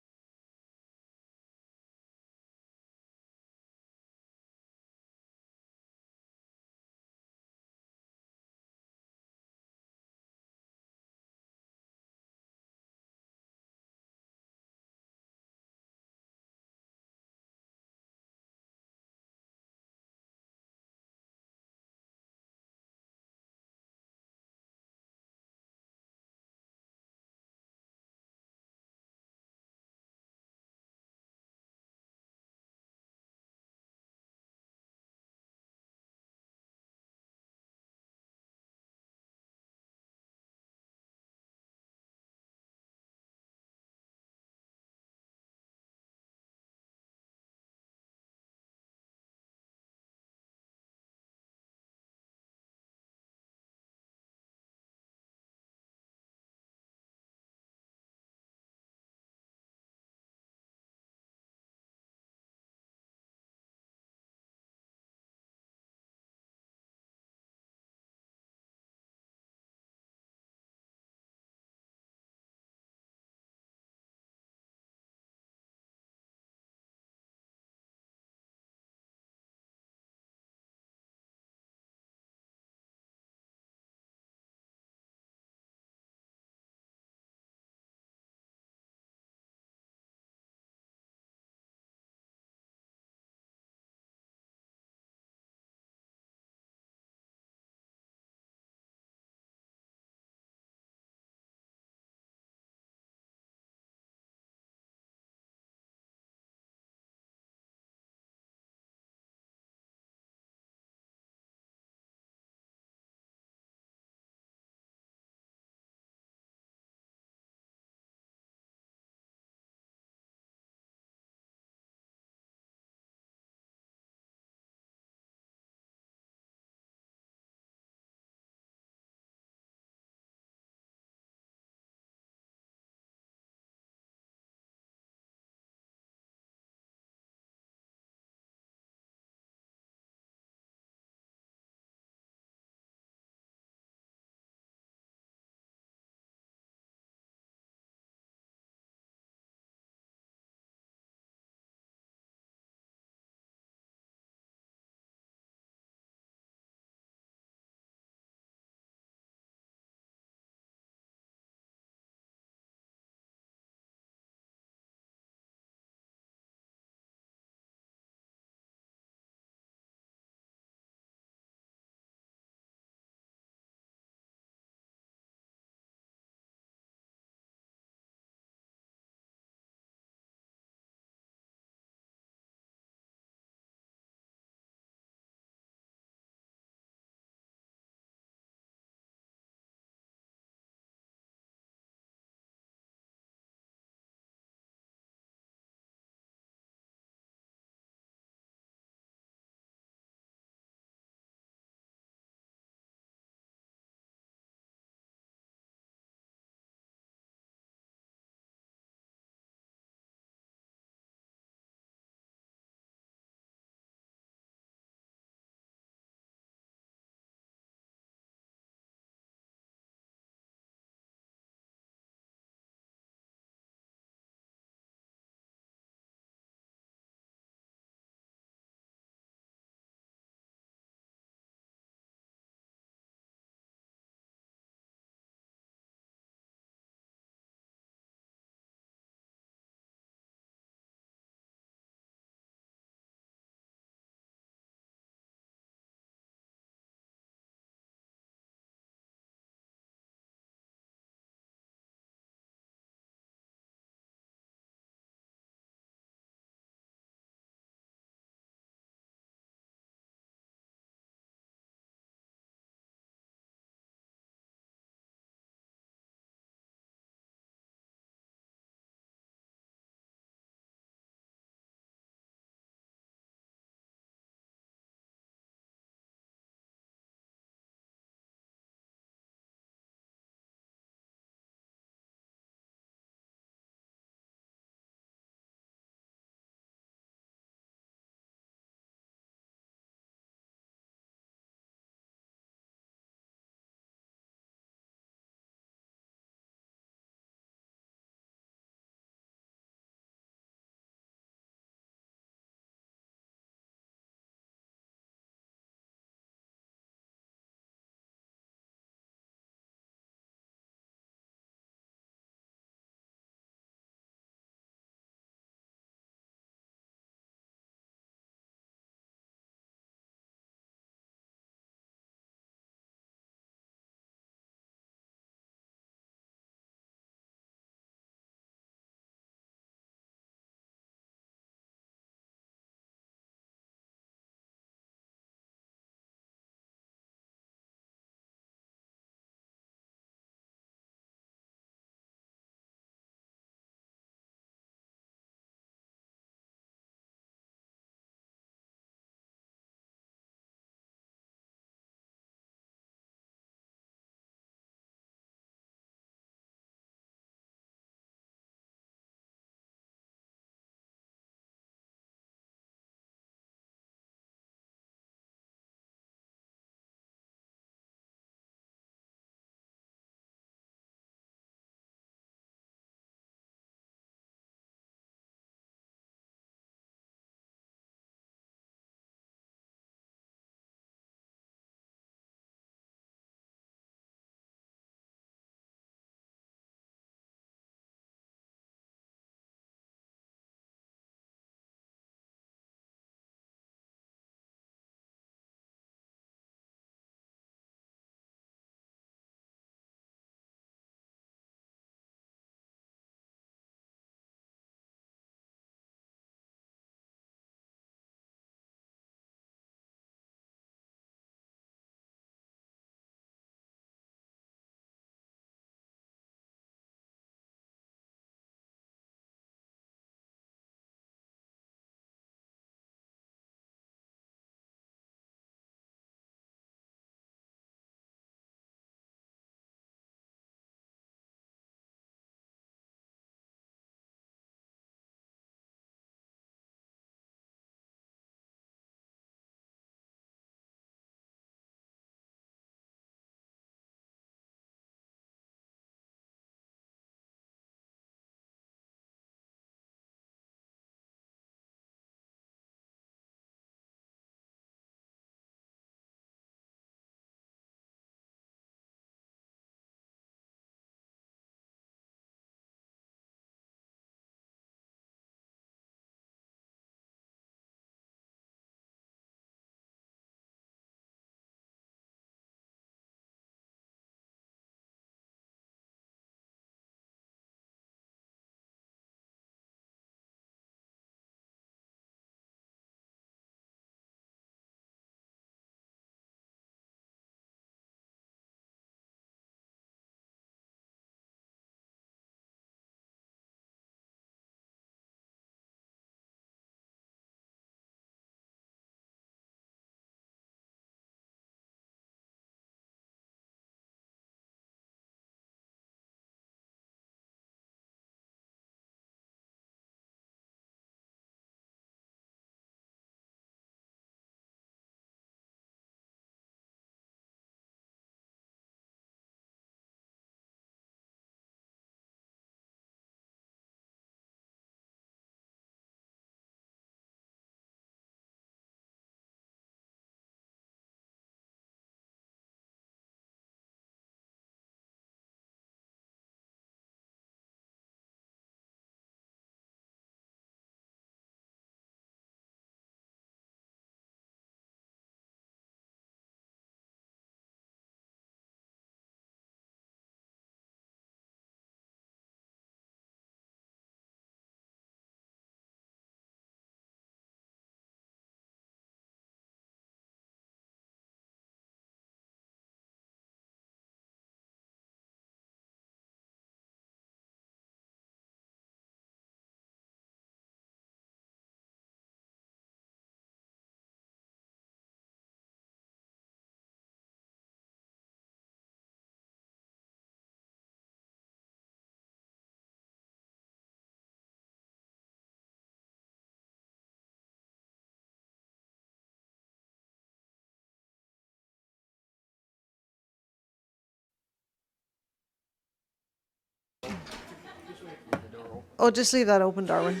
Oh, just leave that open, Darwin.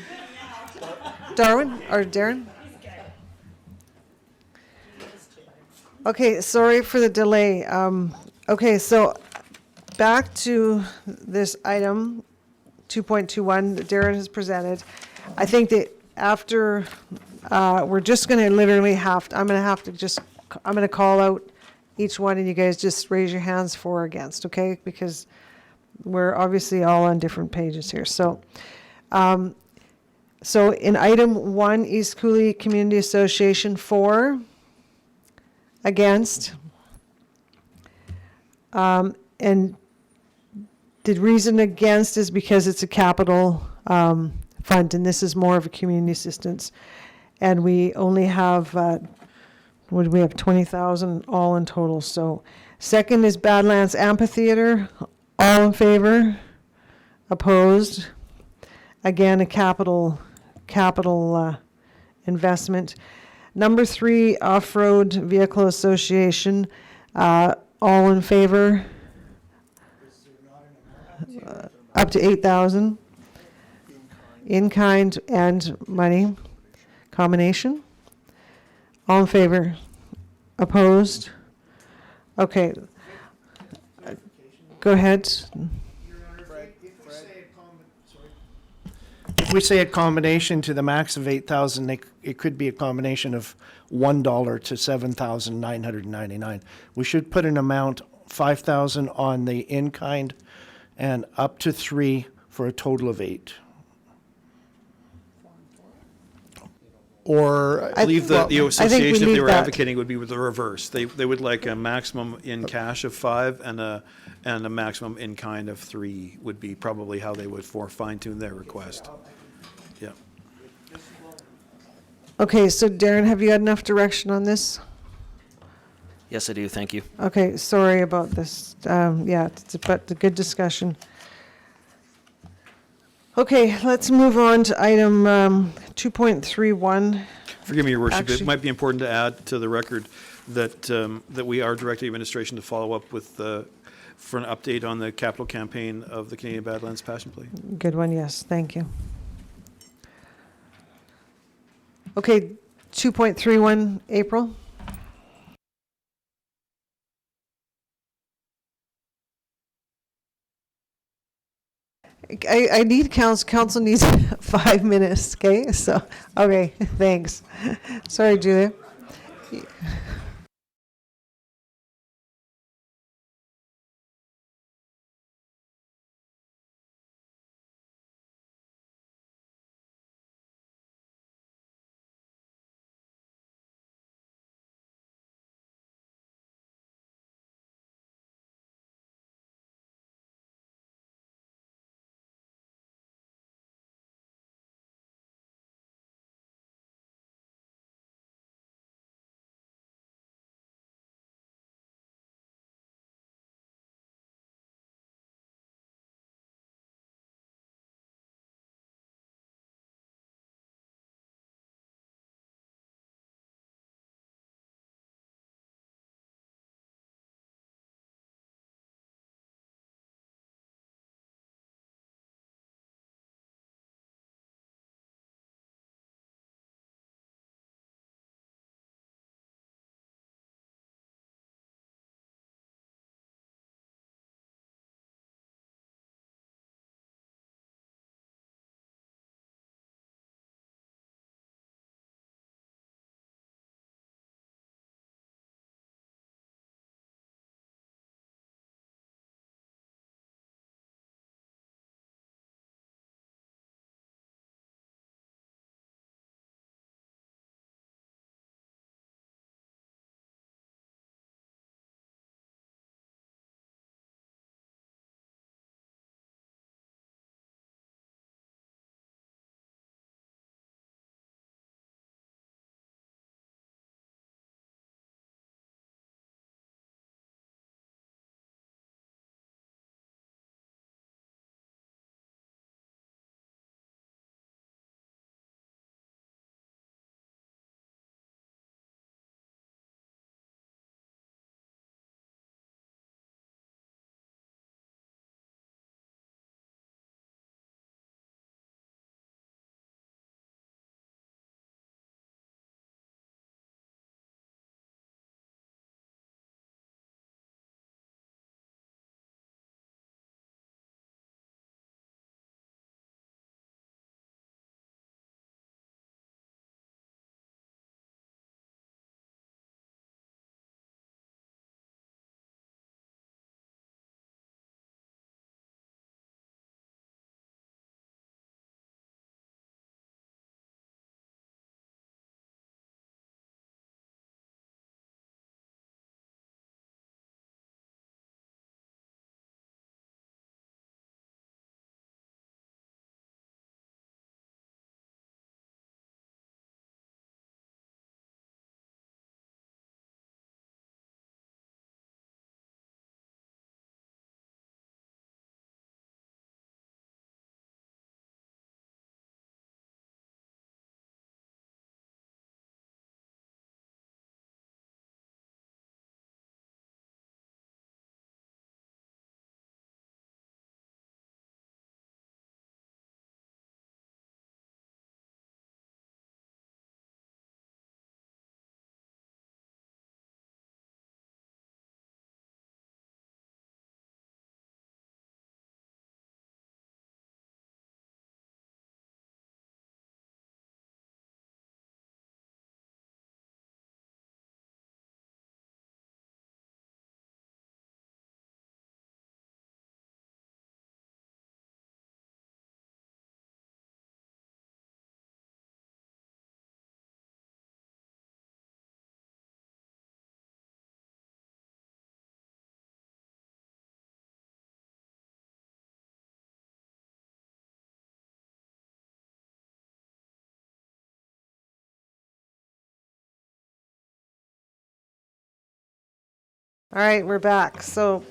Darwin or Darren? Okay, sorry for the delay. Okay, so back to this item 2.21 that Darren has presented. I think that after, we're just going to literally I'm going to call out each one and you guys just raise your hands for or against, okay? Because we're obviously all on different pages here. So, so in item 1, East Cooley Community Association, for, against. And the reason against is because it's a capital fund, and this is more of a community assistance. And we only have, what do we have, 20,000 all in total. So second is Badlands Amphitheater. All in favor? Opposed? Again, a capital investment. Number 3, Off-Road Vehicle Association. All in favor? Up to 8,000. In kind and money. Combination. All in favor? Opposed? Okay. Go ahead. If we say a combination to the max of 8,000, it could be a combination of $1 to 7,999. We should put an amount 5,000 on the in-kind and up to 3 for a total of 8. Or I believe that the I think we association, if they leave were that. advocating, would be with the reverse. They would like a maximum in cash of 5 and a maximum in kind of 3 would be probably how they would fine tune their request. Yeah. Okay, so Darren, have you had enough direction on this? Yes, I do. Thank you. Okay, sorry about this. Yeah, but a good discussion. Okay, let's move on to item 2.31. Forgive me, Your Worship. Actually- It might be important to add to the record that that we are directing administration to follow up with for an update on the capital campaign of the Canadian Badlands Passion Play. Good one, yes, thank you. Okay, 2.31, April. I need council needs 5 minutes, okay? So, okay, thanks. Sorry, Julia. All right, we're back. So,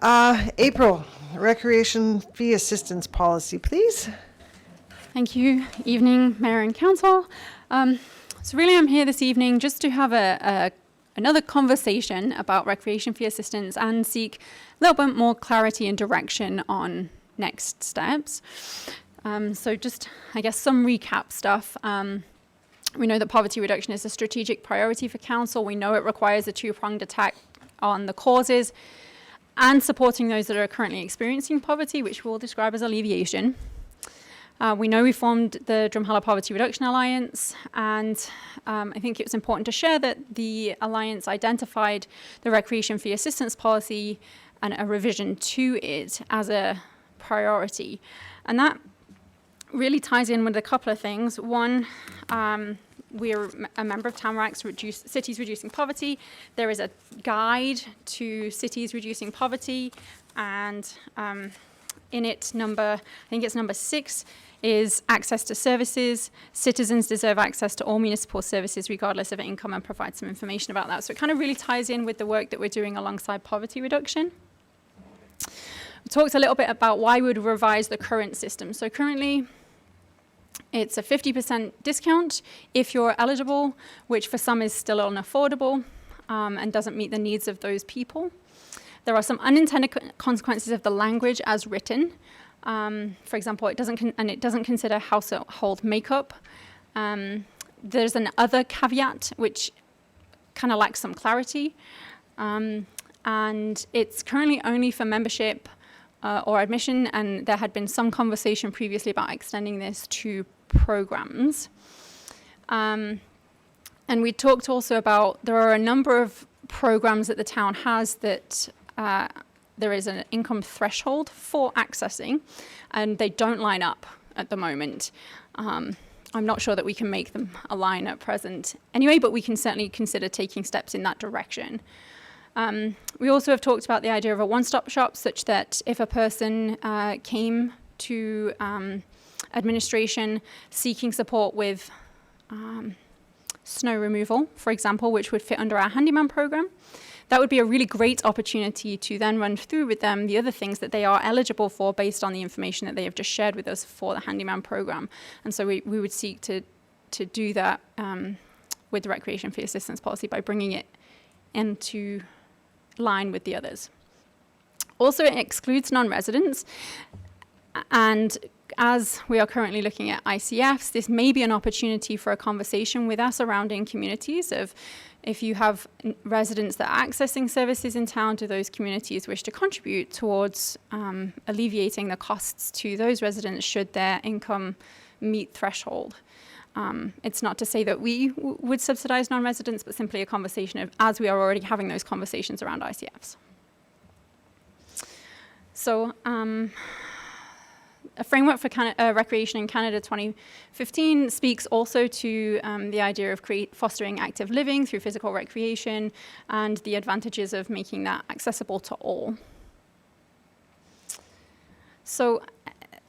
April, recreation fee assistance policy, please. Thank you. Evening, Mayor and Council. So really I'm here this evening just to have another conversation about recreation fee assistance and seek a little bit more clarity and direction on next steps. So just, I guess, some recap stuff. We know that poverty reduction is a strategic priority for Council. We know it requires a two-pronged attack on the causes and supporting those that are currently experiencing poverty, which we'll describe as alleviation. We know we formed the Drumheller Poverty Reduction Alliance, and I think it was important to share that the Alliance identified the recreation fee assistance policy and a revision to it as a priority. And that really ties in with a couple of things. One, we're a member of Tamarac's Cities Reducing Poverty. There is a guide to cities reducing poverty, and in it, I think it's number 6, is access to services. Citizens deserve access to all municipal services regardless of income, and provide some information about that. So it kind of really ties in with the work that we're doing alongside poverty reduction. We talked a little bit about why we would revise the current system. So currently, it's a 50% discount if you're eligible, which for some is still unaffordable and doesn't meet the needs of those people. There are some unintended consequences of the language as written. For example, it doesn't consider household makeup. There's an other caveat which kind of lacks some clarity, and it's currently only for membership or admission, and there had been some conversation previously about extending this to programs. And we talked also about there are a number of programs that the town has that there is an income threshold for accessing, and they don't line up at the moment. I'm not sure that we can make them align at present anyway, but we can certainly consider taking steps in that direction. We also have talked about the idea of a one-stop shop, such that if a person came to administration seeking support with snow removal, for example, which would fit under our handyman program, that would be a really great opportunity to then run through with them the other things that they are eligible for based on the information that they have just shared with us for the handyman program. And so we would seek to do that with the recreation fee assistance policy by bringing it into line with the others. Also, it excludes non-residents, and as we are currently looking at ICFs, this may be an opportunity for a conversation with our surrounding communities of if you have residents that are accessing services in town, do those communities wish to contribute towards alleviating the costs to those residents should their income meet threshold? It's not to say that we would subsidize non-residents, but simply a conversation of as we are already having those conversations around ICFs. So, a framework for recreation in Canada 2015 speaks also to the idea of fostering active living through physical recreation and the advantages of making that accessible to all. So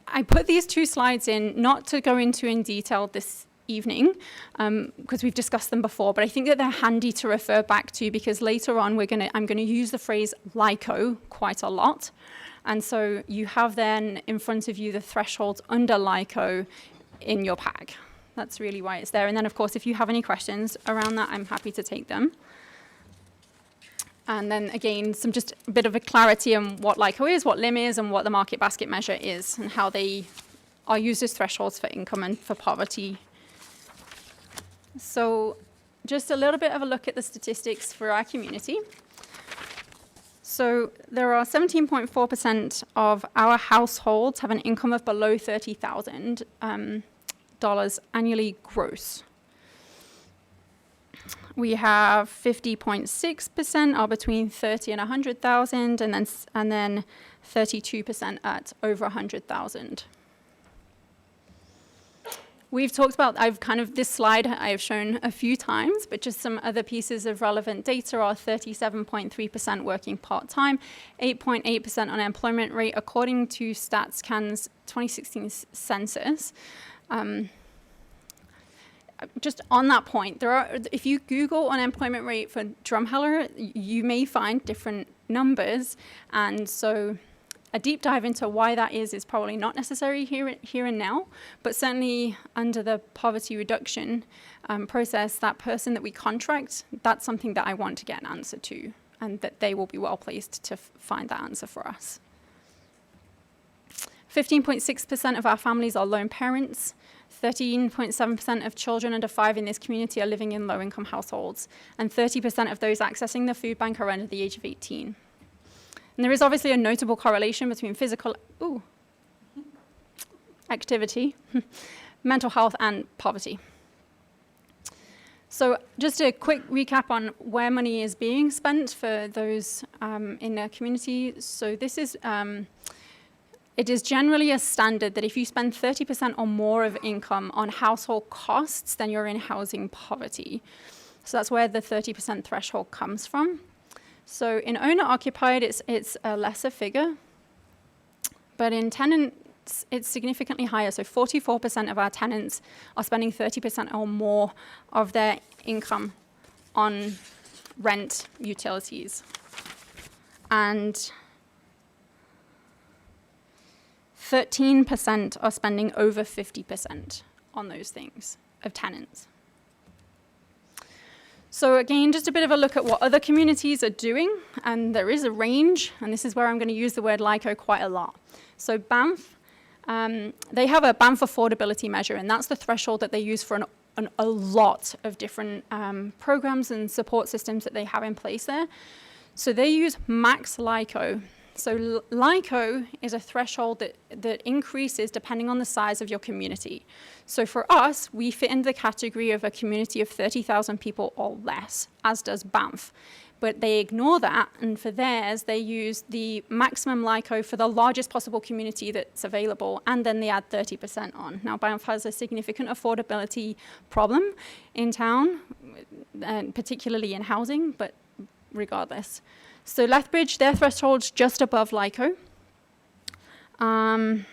I put these 2 slides in not to go into in detail this evening because we've discussed them before, but I think that they're handy to refer back to because later on I'm going to use the phrase LICO quite a lot. And so you have then in front of you the thresholds under LICO in your pack. That's really why it's there. And then, of course, if you have any questions around that, I'm happy to take them. And then, again, just a bit of a clarity on what LICO is, what LIM is, and what the market basket measure is, and how they are used as thresholds for income and for poverty. So just a little bit of a look at the statistics for our community. So there are 17.4% of our households have an income of below $30,000 annually gross. We have 50.6% are between 30 and 100,000, and then 32% at over 100,000. We've talked about, this slide I have shown a few times, but just some other pieces of relevant data are 37.3% working part-time, 8.8% unemployment rate according to StatsCan's 2016 census. just on that point, if you Google unemployment rate for Drumheller, you may find different numbers, and so a deep dive into why that is probably not necessary here and now, but certainly under the poverty reduction process, that person that we contract, that's something that I want to get an answer to, and that they will be well placed to find that answer for us. 15.6% of our families are lone parents. 13.7% of children under 5 in this community are living in low-income households, and 30% of those accessing the food bank are under the age of 18. And there is obviously a notable correlation between physical activity, mental health, and poverty. So just a quick recap on where money is being spent for those in a community. So this is, it is generally a standard that if you spend 30% or more of income on household costs, then you're in housing poverty. So that's where the 30% threshold comes from. So in owner-occupied, it's a lesser figure, but in tenants, it's significantly higher. So 44% of our tenants are spending 30% or more of their income on rent, utilities. And 13% are spending over 50% on those things of tenants. So again, just a bit of a look at what other communities are doing, and there is a range, and this is where I'm going to use the word LICO quite a lot. So Banff, they have a Banff affordability measure, and that's the threshold that they use for a lot of different programs and support systems that they have in place there. So they use max LICO. So LICO is a threshold that increases depending on the size of your community. So for us, we fit into the category of a community of 30,000 people or less, as does Banff. But they ignore that, and for theirs, they use the maximum LICO for the largest possible community that's available, and then they add 30% on. Now, Banff has a significant affordability problem in town, particularly in housing, but regardless. So Lethbridge, their threshold's just above LICO. And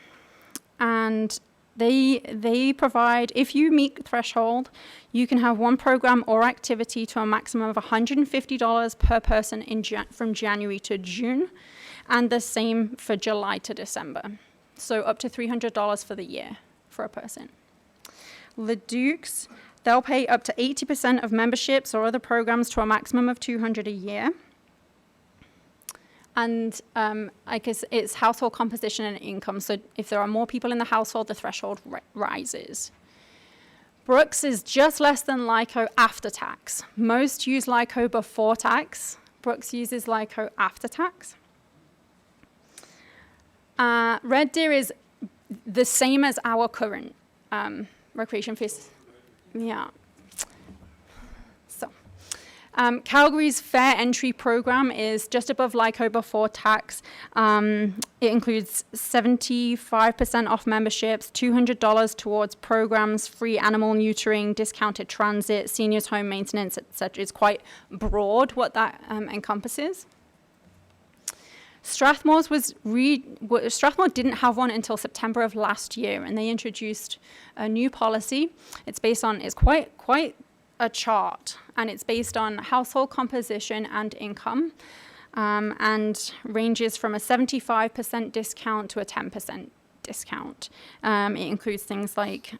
they provide, if you meet the threshold, you can have one program or activity to a maximum of $150 per person from January to June, and the same for July to December. So up to $300 for the year for a person. Ledukes, they'll pay up to 80% of memberships or other programs to a maximum of $200 a year. And I guess it's household composition and income. So if there are more people in the household, the threshold rises. Brooks is just less than LICO after tax. Most use LICO before tax. Brooks uses LICO after tax. Red Deer is the same as our current recreation fees. Yeah. Calgary's fair entry program is just above LICO before tax. It includes 75% off memberships, $200 towards programs, free animal neutering, discounted transit, seniors home maintenance, etc. It's quite broad what that encompasses. Strathmore didn't have one until September of last year, and they introduced a new policy. It's quite a chart, and it's based on household composition and income, and ranges from a 75% discount to a 10% discount. It includes things like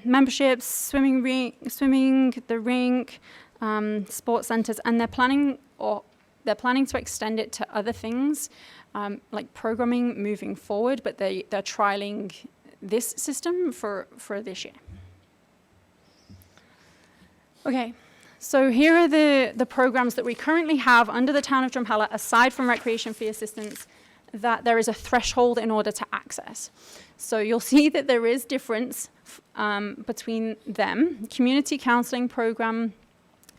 memberships, swimming, the rink, sports centers, and they're planning to extend it to other things like programming moving forward, but they're trialing this system for this year. Okay, so here are the programs that we currently have under the Town of Drumheller, aside from recreation fee assistance, that there is a threshold in order to access. So you'll see that there is difference between them. Community counseling program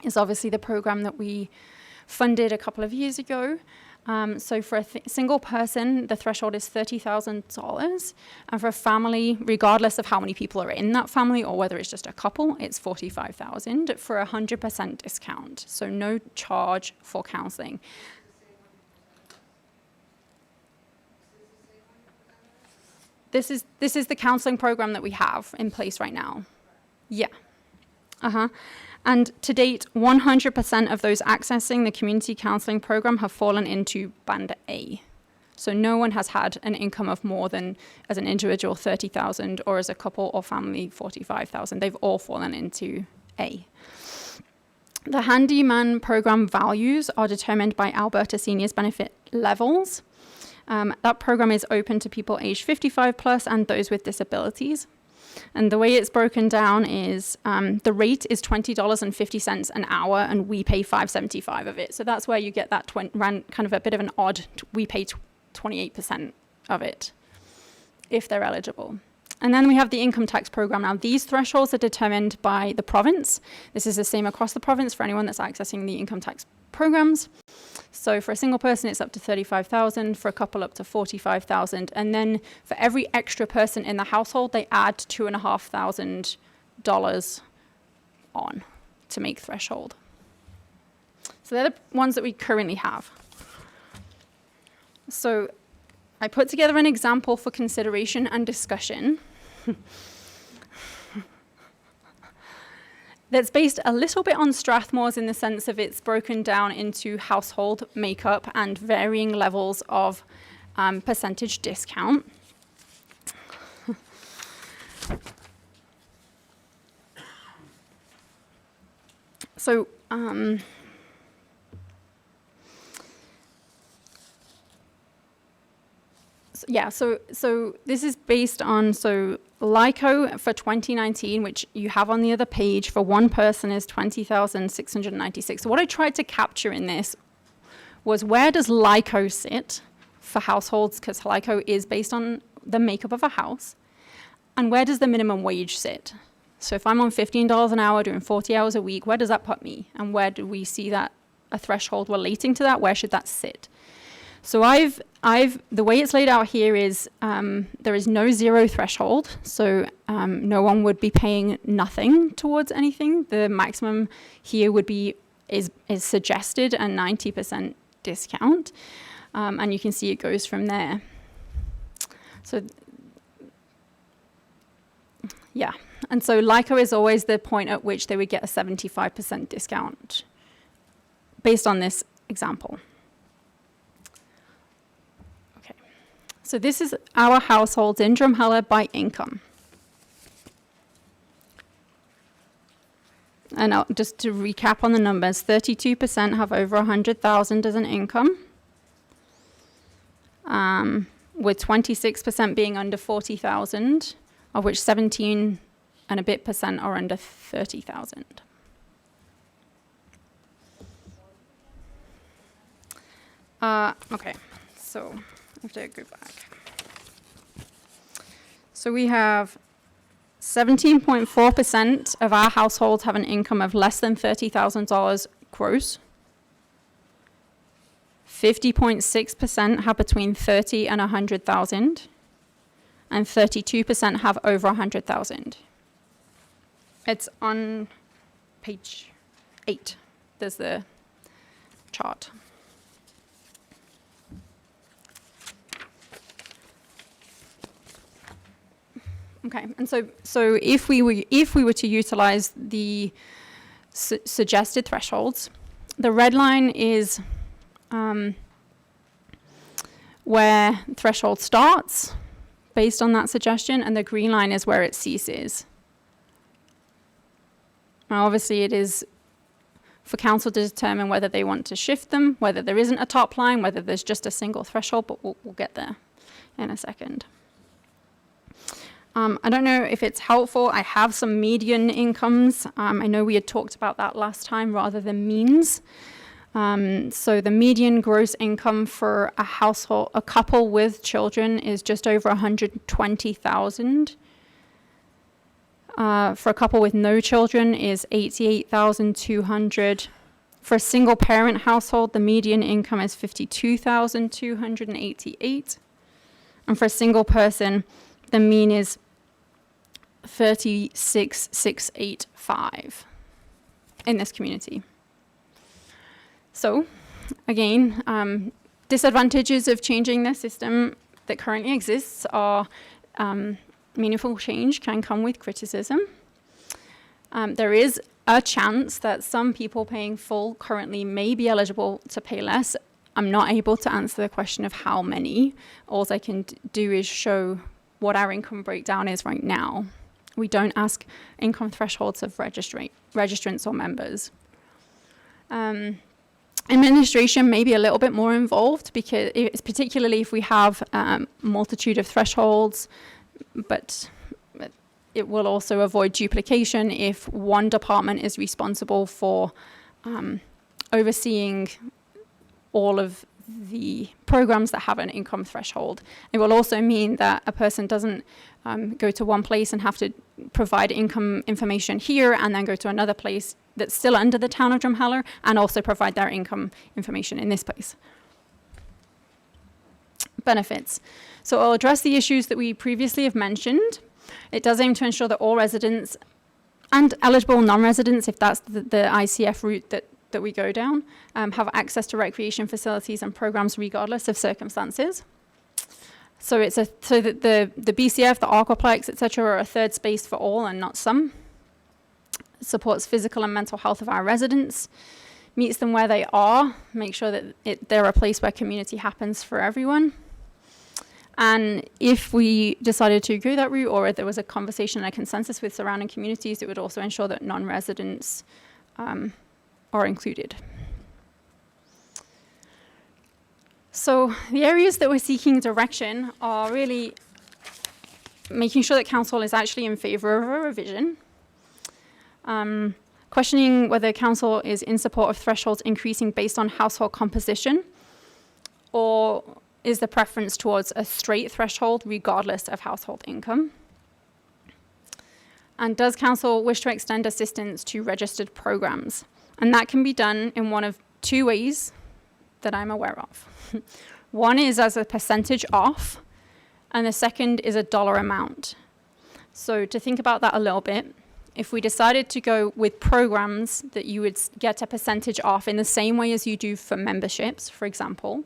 is obviously the program that we funded a couple of years ago. So for a single person, the threshold is $30,000. And for a family, regardless of how many people are in that family or whether it's just a couple, it's $45,000 for a 100% discount. So no charge for counseling. This is the counseling program that we have in place right now. Yeah. And to date, 100% of those accessing the community counseling program have fallen into Band A. So no one has had an income of more than, as an individual, 30,000, or as a couple or family, 45,000. They've all fallen into A. The Handyman program values are determined by Alberta Seniors Benefit levels. That program is open to people aged 55 plus and those with disabilities. And the way it's broken down is the rate is $20.50 an hour, and we pay $5.75 of it. So that's where you get that kind of a bit of an odd. We pay 28% of it if they're eligible. And then we have the income tax program. Now, these thresholds are determined by the province. This is the same across the province for anyone that's accessing the income tax programs. So for a single person, it's up to 35,000, for a couple up to 45,000. And then for every extra person in the household, they add $2,500 on to make threshold. So they're the ones that we currently have. So I put together an example for consideration and discussion that's based a little bit on Strathmore's in the sense of it's broken down into household makeup and varying levels of percentage discount. So, so this is based on, LICO for 2019, which you have on the other page, for one person is 20,696. So what I tried to capture in this was, where does LICO sit for households, because LICO is based on the makeup of a house, and where does the minimum wage sit? So if I'm on $15 an hour doing 40 hours a week, where does that put me? And where do we see that a threshold relating to that? Where should that sit? So the way it's laid out here is there is no zero threshold, so no one would be paying nothing towards anything. The maximum here would be is suggested a 90% discount, and you can see it goes from there. So yeah, and so LICO is always the point at which they would get a 75% discount based on this example. So this is our households in Drumheller by income. And just to recap on the numbers, 32% have over 100,000 as an income, with 26% being under 40,000, of which 17 and a bit percent are under 30,000. Okay, so I have to go back. So we have 17.4% of our households have an income of less than $30,000 gross. 50.6% have between 30 and 100,000, and 32% have over 100,000. It's on page 8. There's the chart. Okay, and so if we were to utilize the suggested thresholds, the red line is where threshold starts based on that suggestion, and the green line is where it ceases. Now, obviously, it is for council to determine whether they want to shift them, whether there isn't a top line, whether there's just a single threshold, but we'll get there in a second. I don't know if it's helpful. I have some median incomes. I know we had talked about that last time rather than means. So the median gross income for a household, a couple with children, is just over 120,000. For a couple with no children is 88,200. For a single parent household, the median income is 52,288. And for a single person, the mean is 36,685 in this community. So, again, disadvantages of changing the system that currently exists are meaningful change can come with criticism. There is a chance that some people paying full currently may be eligible to pay less. I'm not able to answer the question of how many. All I can do is show what our income breakdown is right now. We don't ask income thresholds of registrants or members. Administration may be a little bit more involved, because it's particularly if we have multitude of thresholds, but it will also avoid duplication if one department is responsible for overseeing all of the programs that have an income threshold. It will also mean that a person doesn't go to one place and have to provide income information here and then go to another place that's still under the town of Drumheller and also provide their income information in this place. Benefits. So I'll address the issues that we previously have mentioned. It does aim to ensure that all residents and eligible non-residents, if that's the ICF route that we go down, have access to recreation facilities and programs regardless of circumstances. So it's so that the BCF, the Aquaplex, etc., are a third space for all and not some. Supports physical and mental health of our residents, meets them where they are, make sure that they're a place where community happens for everyone. And if we decided to go that route, or if there was a conversation and a consensus with surrounding communities, it would also ensure that non-residents are included. So the areas that we're seeking direction are really making sure that council is actually in favour of a revision, questioning whether council is in support of thresholds increasing based on household composition, or is the preference towards a straight threshold regardless of household income? And does council wish to extend assistance to registered programs? And that can be done in one of two ways that I'm aware of. One is as a percentage off, and the second is a dollar amount. So to think about that a little bit, if we decided to go with programs that you would get a percentage off in the same way as you do for memberships, for example,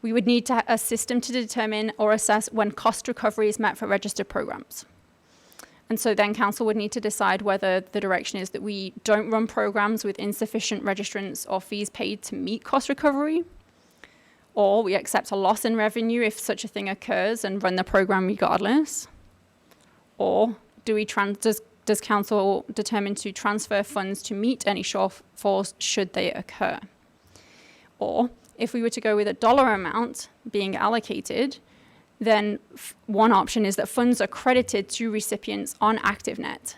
we would need a system to determine or assess when cost recovery is met for registered programs. And so then council would need to decide whether the direction is that we don't run programs with insufficient registrants or fees paid to meet cost recovery, or we accept a loss in revenue if such a thing occurs and run the program regardless, or does council determine to transfer funds to meet any shortfalls should they occur? Or if we were to go with a dollar amount being allocated, then one option is that funds are credited to recipients on ActiveNet,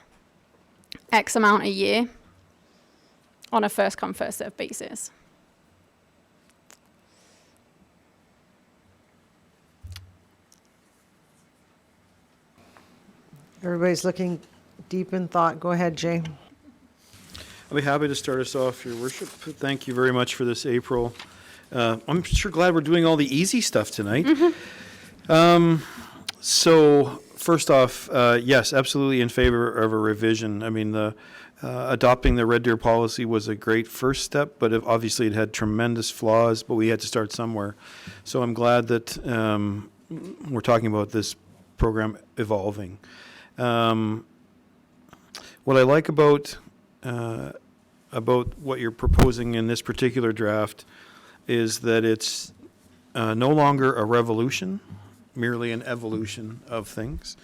X amount a year on a first come, first served basis. Everybody's looking deep in thought. Go ahead, Jay. I'll be happy to start us off, Your Worship. Thank you very much for this, April. I'm sure glad we're doing all the easy stuff tonight. So first off, yes, absolutely in favor of a revision. I mean, adopting the Red Deer policy was a great first step, but obviously it had tremendous flaws, but we had to start somewhere. So I'm glad that we're talking about this program evolving. What I like about what you're proposing in this particular draft is that it's no longer a revolution, merely an evolution of things.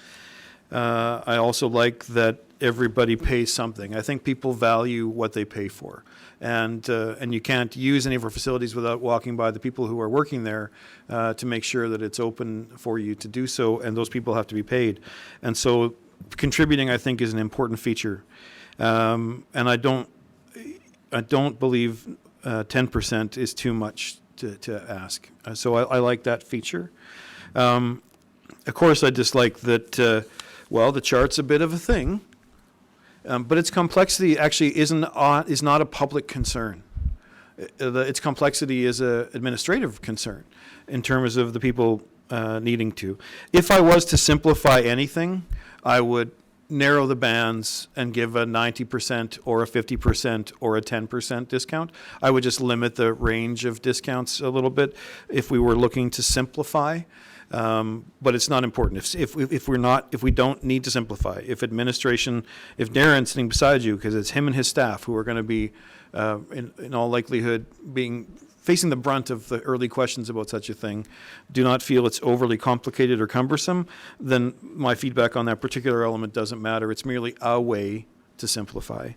I also like that everybody pays something. I think people value what they pay for. And you can't use any of our facilities without walking by the people who are working there to make sure that it's open for you to do so, and those people have to be paid. And so contributing, I think, is an important feature. And I don't believe 10% is too much to ask. So I like that feature. Of course, I dislike that, the chart's a bit of a thing, but its complexity actually is not a public concern. Its complexity is an administrative concern in terms of the people needing to. If I was to simplify anything, I would narrow the bands and give a 90% or a 50% or a 10% discount. I would just limit the range of discounts a little bit if we were looking to simplify. But it's not important. If we don't need to simplify, if Darren's sitting beside you, because it's him and his staff who are going to be, in all likelihood, facing the brunt of the early questions about such a thing, do not feel it's overly complicated or cumbersome, then my feedback on that particular element doesn't matter. It's merely a way to simplify.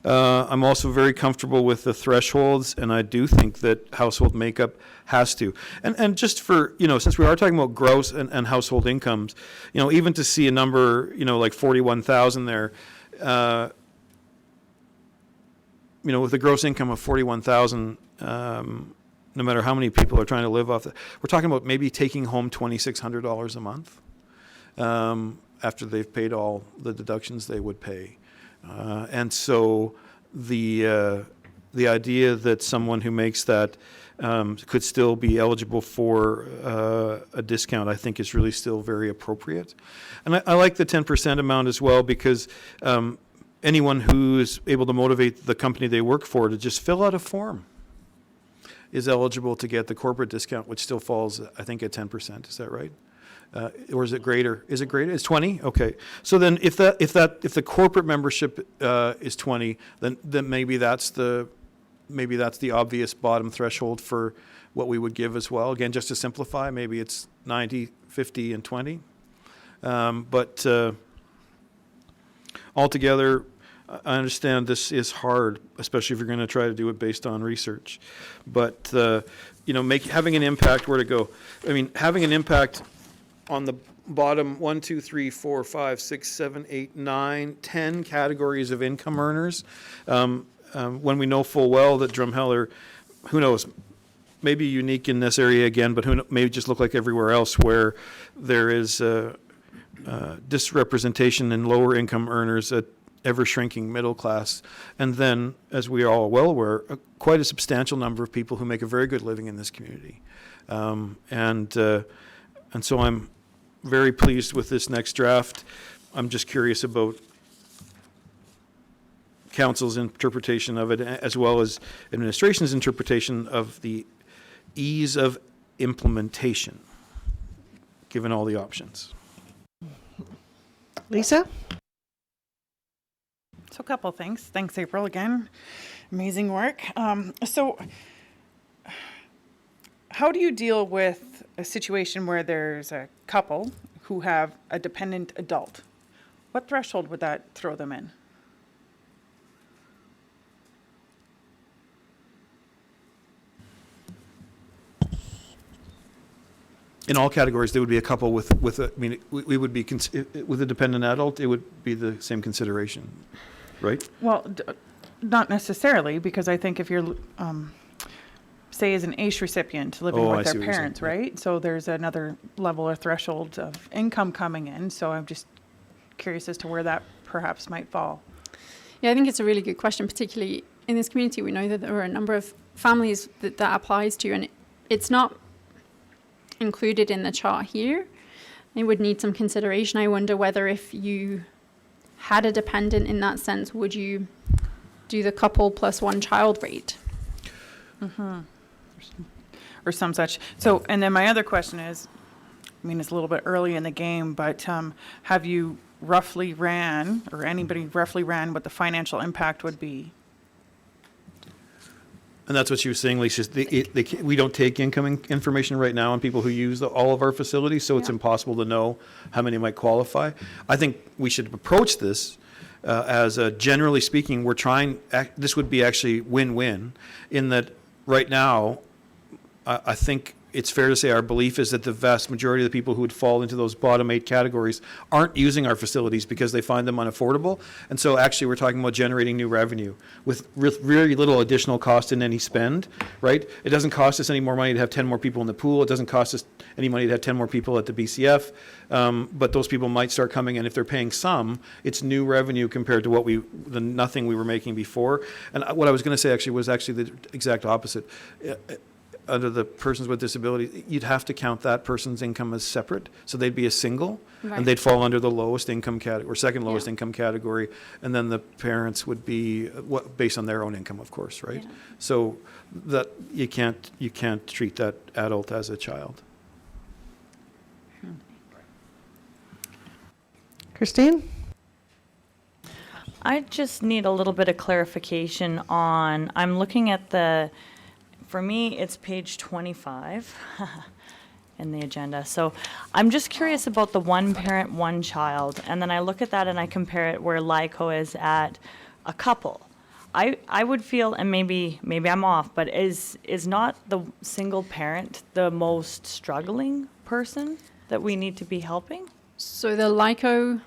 I'm also very comfortable with the thresholds, and I do think that household makeup has to. And just for, since we are talking about gross and household incomes, even to see a number, like 41,000 there, with a gross income of 41,000, no matter how many people are trying to live off that, we're talking about maybe taking home $2,600 a month after they've paid all the deductions they would pay. And so the idea that someone who makes that could still be eligible for a discount, I think, is really still very appropriate. And I like the 10% amount as well, because anyone who is able to motivate the company they work for to just fill out a form is eligible to get the corporate discount, which still falls, I think, at 10%. Is that right? Or is it greater? Is it greater? It's 20? Okay. So then if the corporate membership is 20, then maybe that's the obvious bottom threshold for what we would give as well. Again, just to simplify, maybe it's 90, 50, and 20. But altogether, I understand this is hard, especially if you're going to try to do it based on research. But having an impact, where to go? I mean, having an impact on the bottom 1, 2, 3, 4, 5, 6, 7, 8, 9, 10 categories of income earners, when we know full well that Drumheller, who knows, may be unique in this area again, but may just look like everywhere else where there is disrepresentation in lower income earners at ever shrinking middle class, and then, as we are all well aware, quite a substantial number of people who make a very good living in this community, and so I'm very pleased with this next draft. I'm just curious about council's interpretation of it, as well as administration's interpretation of the ease of implementation, given all the options. Lisa? So a couple things. Thanks, April, again. Amazing work. So how do you deal with a situation where there's a couple who have a dependent adult? What threshold would that throw them in? In all categories, there would be a couple with we would be, with a dependent adult, it would be the same consideration, right? Well, not necessarily, because I think if you're, say, as an ACE recipient living Oh, I with see their what you're saying, parents, yeah. right? So there's another level or threshold of income coming in. So I'm just curious as to where that perhaps might fall. Yeah, I think it's a really good question, particularly in this community. We know that there are a number of families that applies to, and it's not included in the chart here. It would need some consideration. I wonder whether if you had a dependent in that sense, would you do the couple plus one child rate? Mm-hmm. Or some such. So, and then my other question is, I mean, it's a little bit early in the game, but have you roughly ran, or anybody roughly ran, what the financial impact would be? And that's what she was saying, Lisa. We don't take income information right now on people who use all of our facilities, so it's impossible to know how many might qualify. I think we should approach this as generally speaking, this would be actually win-win, in that right now, I think it's fair to say our belief is that the vast majority of the people who would fall into those bottom 8 categories aren't using our facilities because they find them unaffordable. And so actually we're talking about generating new revenue with very little additional cost in any spend, right? It doesn't cost us any more money to have 10 more people in the pool. It doesn't cost us any money to have 10 more people at the BCF. But those people might start coming in. If they're paying some, it's new revenue compared to the nothing we were making before. And what I was going to say was actually the exact opposite. Under the persons with disability, you'd have to count that person's income as separate. So they'd be a single, Right. and they'd fall under the lowest income category, or second lowest income category, and then the parents would be based on their own income, of course, right? Yeah. So that you can't treat that adult as a child. Christine? I just need a little bit of clarification on, I'm looking at for me, it's page 25 in the agenda. So I'm just curious about the one parent, one child. And then I look at that and I compare it where LICO is at a couple. I would feel, and maybe I'm off, but is not the single parent the most struggling person that we need to be helping? So the LICO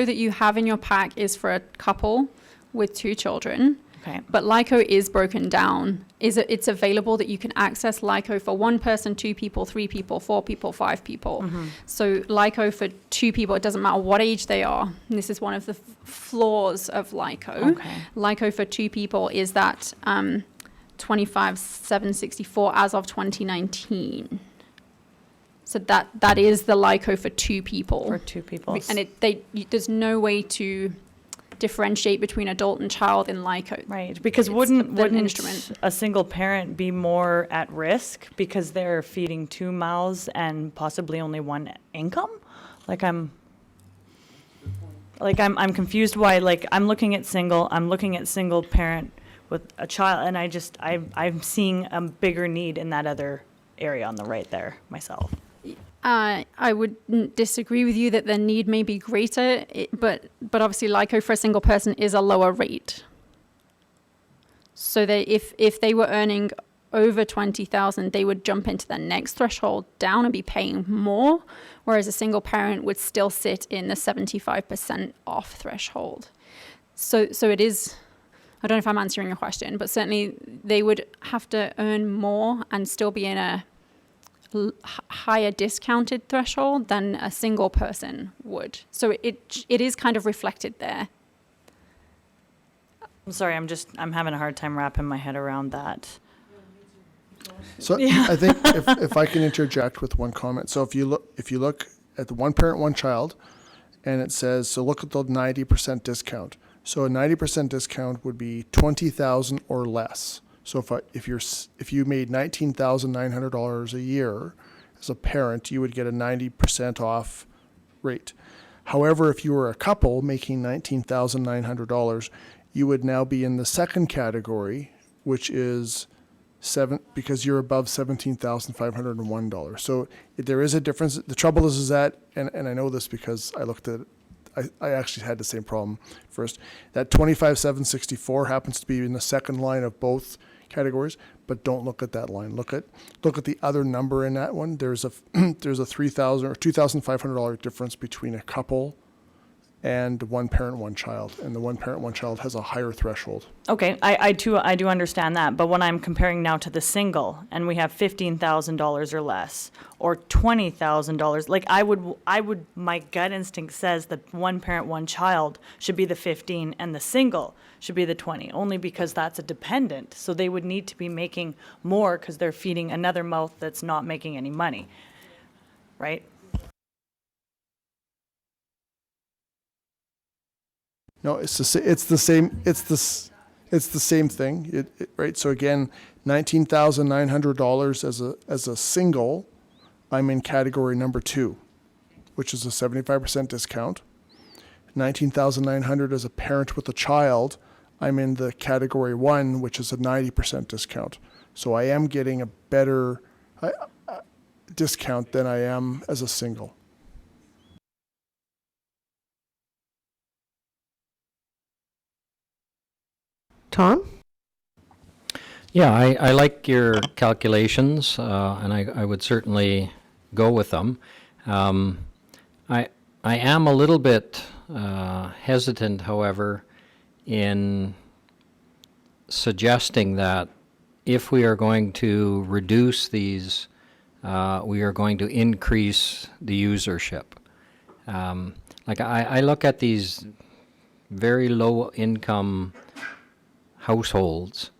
that you have in your pack is for a couple with 2 children. Okay. But LICO is broken down. It's available that you can access LICO for 1 person, 2 people, 3 people, 4 people, 5 people. So LICO for 2 people, it doesn't matter what age they are. And this is one of the flaws of LICO. Okay. LICO for 2 people is that 25,764 as of 2019. So that is the LICO for 2 people. For 2 people. And there's no way to differentiate between adult and child in LICO. Right, because It's wouldn't an instrument. a single parent be more at risk because they're feeding 2 mouths and possibly only 1 income? I'm confused why, I'm looking at single parent with a child, and I'm seeing a bigger need in that other area on the right there myself. I would disagree with you that the need may be greater, but obviously LICO for a single person is a lower rate. So that if they were earning over 20,000, they would jump into the next threshold down and be paying more, whereas a single parent would still sit in the 75% off threshold. So it is, I don't know if I'm answering your question, but certainly they would have to earn more and still be in a higher discounted threshold than a single person would. So it is kind of reflected there. I'm sorry, I'm having a hard time wrapping my head around that. So I think if I can interject with one comment. So if you look at the 1 parent, 1 child, and it says, so look at the 90% discount. So a 90% discount would be 20,000 or less. So if you made $19,900 a year as a parent, you would get a 90% off rate. However, if you were a couple making $19,900, you would now be in the second category, which is because you're above $17,501. So there is a difference. The trouble is that, and I know this because I looked at it, I actually had the same problem first. That 25,764 happens to be in the second line of both categories, but don't look at that line. Look at the other number in that one. There's a $3,000 or $2,500 difference between a couple and 1 parent, 1 child, and the 1 parent, 1 child has a higher threshold. Okay, I do understand that, but when I'm comparing now to the single, and we have $15,000 or less, or $20,000, I would, my gut instinct says that 1 parent, 1 child should be the 15, and the single should be the 20, only because that's a dependent. So they would need to be making more because they're feeding another mouth that's not making any money, right? No, it's the same thing, right? So again, $19,900 as a single, I'm in category number 2, which is a 75% discount. $19,900 as a parent with a child, I'm in the category 1, which is a 90% discount. So I am getting a better discount than I am as a single. Tom? Yeah, I like your calculations, and I would certainly go with them. I am a little bit hesitant, however, in suggesting that if we are going to reduce these, we are going to increase the usership. I look at these very low income households,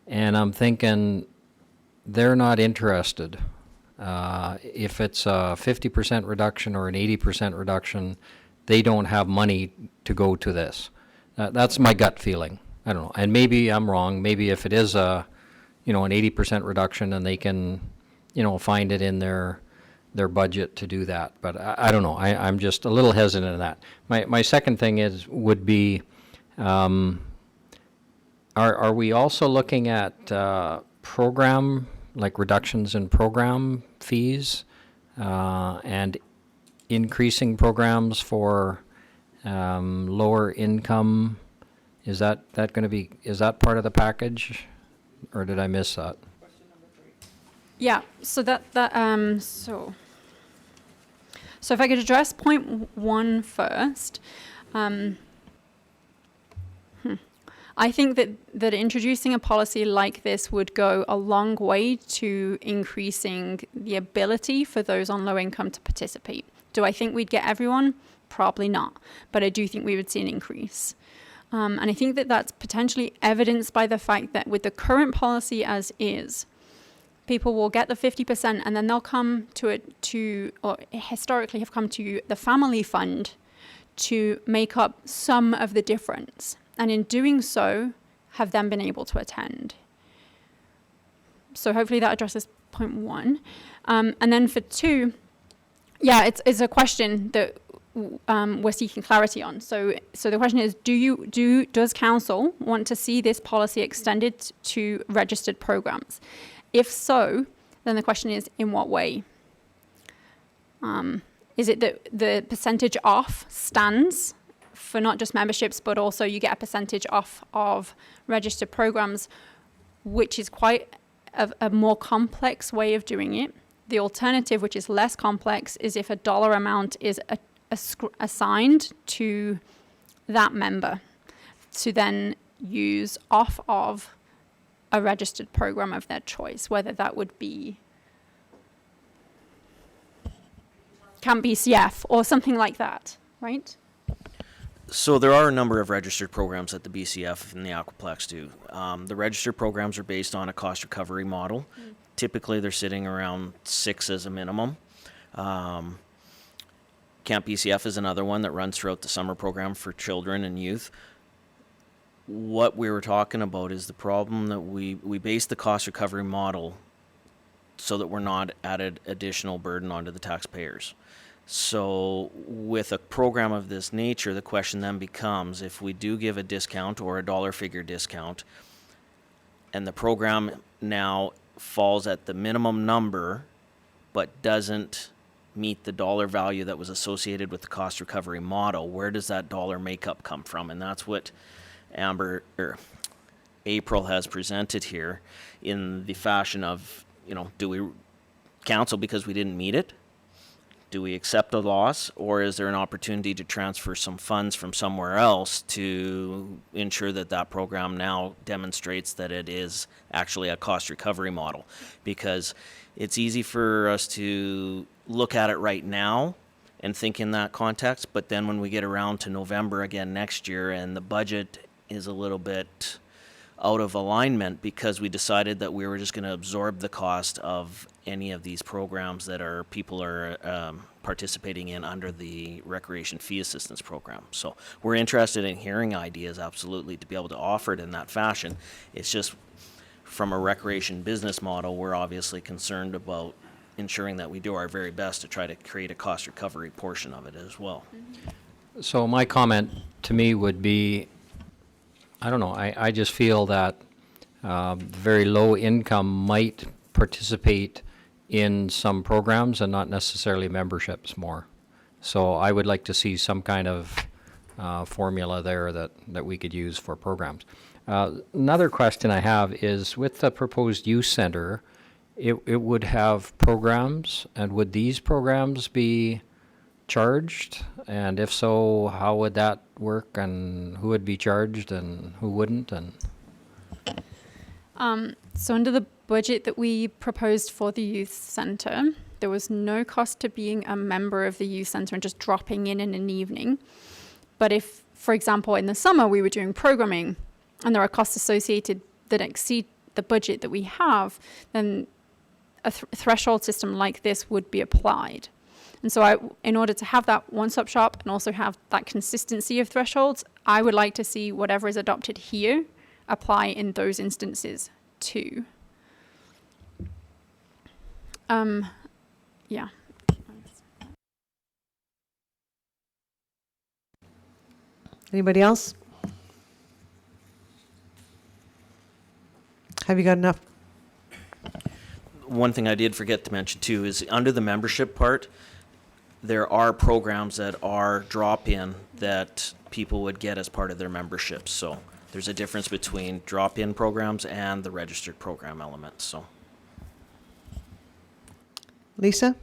and I'm thinking they're not interested. If it's a 50% reduction or an 80% reduction, they don't have money to go to this. That's my gut feeling. I don't know, and maybe I'm wrong. Maybe if it is an 80% reduction and they can, find it in their their budget to do that. But I don't know. I'm just a little hesitant in that. My second thing would be, are we also looking at program, like reductions in program fees, and increasing programs for lower income? Is that going to be, is that part of the package, or did I miss that? Yeah, so so if I could address point 1 first, I think that introducing a policy like this would go a long way to increasing the ability for those on low income to participate. Do I think we'd get everyone? Probably not, but I do think we would see an increase. And I think that that's potentially evidenced by the fact that with the current policy as is, people will get the 50% and then they'll come or historically have come to the family fund to make up some of the difference. And in doing so, have then been able to attend. So hopefully that addresses point 1. And then for 2, yeah, it's a question that we're seeking clarity on. So the question is, does council want to see this policy extended to registered programs? If so, then the question is, in what way? Is it that the percentage off stands for not just memberships, but also you get a percentage off of registered programs, which is quite a more complex way of doing it? The alternative, which is less complex, is if a dollar amount is assigned to that member to then use off of a registered program of their choice, whether that would be Camp BCF or something like that, right? So there are a number of registered programs at the BCF and the Aquaplex do. The registered programs are based on a cost recovery model. Typically they're sitting around 6 as a minimum. Camp BCF is another one that runs throughout the summer program for children and youth. What we were talking about is the problem that we base the cost recovery model so that we're not added additional burden onto the taxpayers. So with a program of this nature, the question then becomes, if we do give a discount or a dollar figure discount, and the program now falls at the minimum number, but doesn't meet the dollar value that was associated with the cost recovery model, where does that dollar makeup come from? And that's what April has presented here in the fashion of, do we cancel because we didn't meet it? Do we accept a loss, or is there an opportunity to transfer some funds from somewhere else to ensure that that program now demonstrates that it is actually a cost recovery model? Because it's easy for us to look at it right now and think in that context, but then when we get around to November again next year and the budget is a little bit out of alignment because we decided that we were just going to absorb the cost of any of these programs that people are participating in under the Recreation Fee Assistance Program. So we're interested in hearing ideas, absolutely, to be able to offer it in that fashion. It's just from a recreation business model, we're obviously concerned about ensuring that we do our very best to try to create a cost recovery portion of it as well. So my comment to me would be, I don't know, I just feel that very low income might participate in some programs and not necessarily memberships more. So I would like to see some kind of formula there that we could use for programs. Another question I have is, with the proposed youth center, it would have programs, and would these programs be charged? And if so, how would that work, and who would be charged and who wouldn't? And so under the budget that we proposed for the youth centre, there was no cost to being a member of the youth centre and just dropping in an evening. But if, for example, in the summer we were doing programming and there are costs associated that exceed the budget that we have, then a threshold system like this would be applied. And so in order to have that one-stop shop and also have that consistency of thresholds, I would like to see whatever is adopted here apply in those instances too. Yeah. Anybody else? Have you got enough? One thing I did forget to mention too is under the membership part, there are programs that are drop-in that people would get as part of their membership. So there's a difference between drop-in programs and the registered program element, so. Lisa?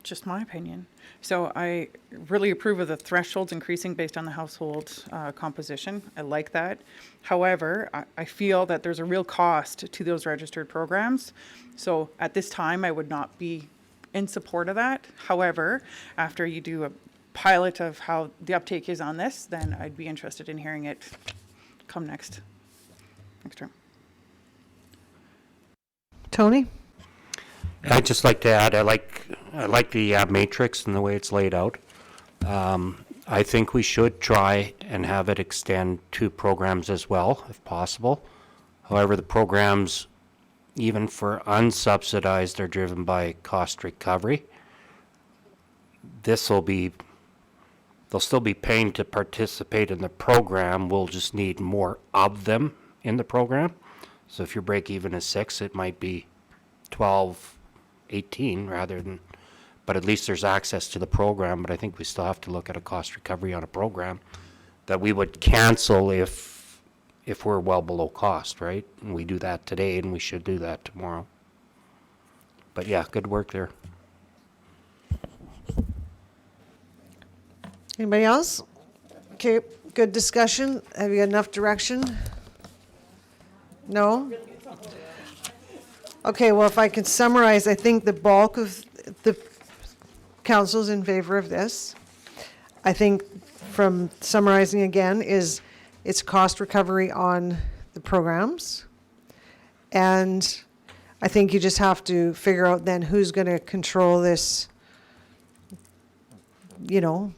Just my opinion. So I really approve of the thresholds increasing based on the household composition. I like that. However, I feel that there's a real cost to those registered programs. So at this time, I would not be in support of that. However, after you do a pilot of how the uptake is on this, then I'd be interested in hearing it come next term. Tony? I'd just like to add, I like the matrix and the way it's laid out. I think we should try and have it extend to programs as well, if possible. However, the programs, even for unsubsidized, are driven by cost recovery. They'll still be paying to participate in the program. We'll just need more of them in the program. So if your break even is 6, it might be 12, 18 rather than, but at least there's access to the program. But I think we still have to look at a cost recovery on a program that we would cancel if we're well below cost, right? And we do that today, and we should do that tomorrow. But yeah, good work there. Anybody else? Okay, good discussion. Have you got enough direction? No? Okay, well, if I can summarize, I think the bulk of the council's in favor of this. I think from summarizing again is it's cost recovery on the programs. And I think you just have to figure out then who's going to control this, you know,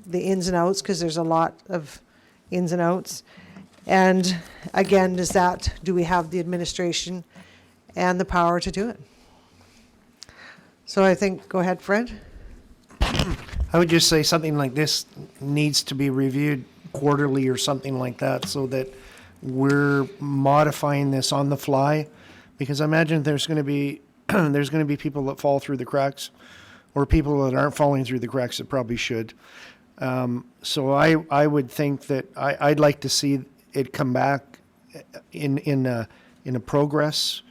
the ins and outs, because there's a lot of ins and outs. And again, do we have the administration and the power to do it? So I think, go ahead, Fred. I would just say something like this needs to be reviewed quarterly or something like that, so that we're modifying this on the fly, because I imagine there's going to be people that fall through the cracks, or people that aren't falling through the cracks that probably should. So I would think that I'd like to see it come back in a progress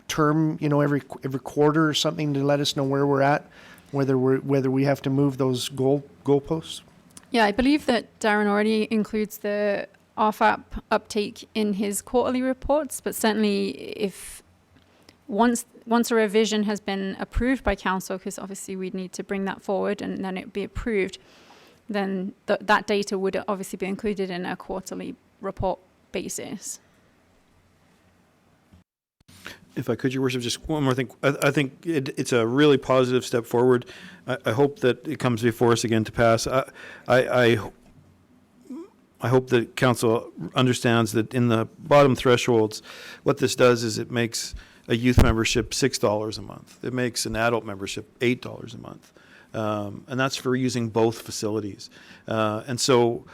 term, you know, every quarter or something, to let us know where we're at, whether we have to move those goalposts. Yeah, I believe that Darren already includes the RFAP uptake in his quarterly reports, but certainly if once a revision has been approved by council, because obviously we'd need to bring that forward and then it'd be approved, then that data would obviously be included in a quarterly report basis. If I could, Your Worship, just one more thing. I think it's a really positive step forward. I hope that it comes before us again to pass. I hope that council understands that in the bottom thresholds, what this does is it makes a youth membership $6 a month. It makes an adult membership $8 a month. And that's for using both facilities. And so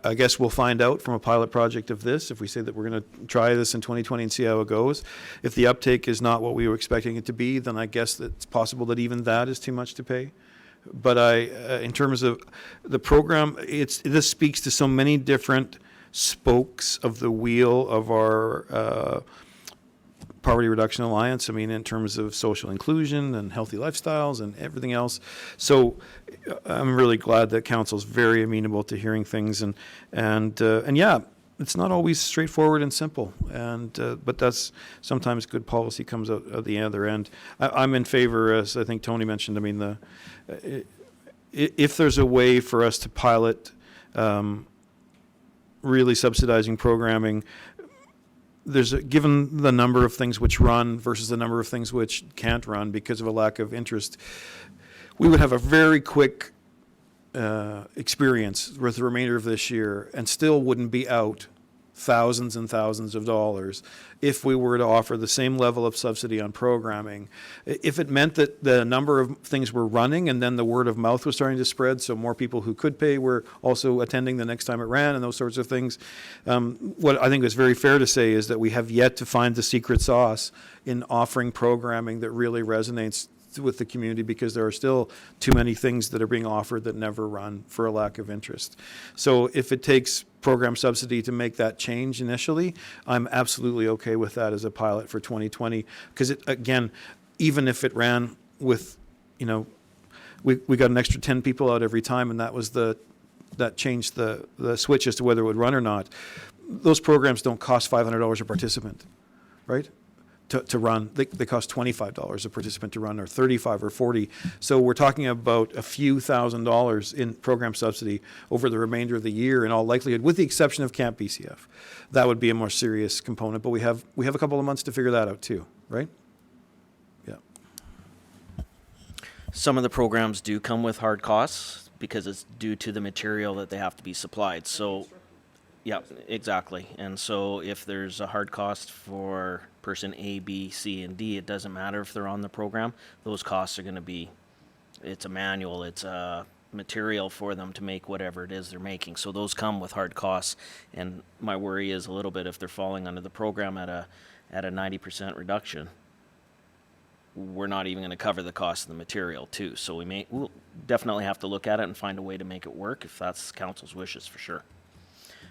I guess we'll find out from a pilot project of this, if we say that we're going to try this in 2020 and see how it goes. If the uptake is not what we were expecting it to be, then I guess that it's possible that even that is too much to pay. But in terms of the program, this speaks to so many different spokes of the wheel of our Poverty Reduction Alliance. I mean, in terms of social inclusion and healthy lifestyles and everything else. So I'm really glad that council's very amenable to hearing things, and yeah, it's not always straightforward and simple, but that's sometimes good policy comes out at the other end. I'm in favor, as I think Tony mentioned. I mean, if there's a way for us to pilot really subsidizing programming, given the number of things which run versus the number of things which can't run because of a lack of interest, we would have a very quick experience with the remainder of this year and still wouldn't be out thousands and thousands of dollars if we were to offer the same level of subsidy on programming. If it meant that the number of things were running and then the word of mouth was starting to spread, so more people who could pay were also attending the next time it ran and those sorts of things, what I think is very fair to say is that we have yet to find the secret sauce in offering programming that really resonates with the community, because there are still too many things that are being offered that never run for a lack of interest. So if it takes program subsidy to make that change initially, I'm absolutely okay with that as a pilot for 2020, because again, even if it ran with, you know, we got an extra 10 people out every time, and that was that changed the switch as to whether it would run or not. Those programs don't cost $500 a participant, right? To run, they cost $25 a participant to run, or $35 or $40. So we're talking about a few $1,000s in program subsidy over the remainder of the year, in all likelihood, with the exception of Camp BCF. That would be a more serious component, but we have a couple of months to figure that out too, right? Yeah. Some of the programs do come with hard costs because it's due to the material that they have to be supplied. So, yeah, exactly. And so if there's a hard cost for person A, B, C, and D, it doesn't matter if they're on the program. Those costs are going to be, it's a manual, it's a material for them to make whatever it is they're making. So those come with hard costs. And my worry is a little bit if they're falling under the program at a 90% reduction, we're not even going to cover the cost of the material too. So we'll definitely have to look at it and find a way to make it work if that's council's wishes, for sure.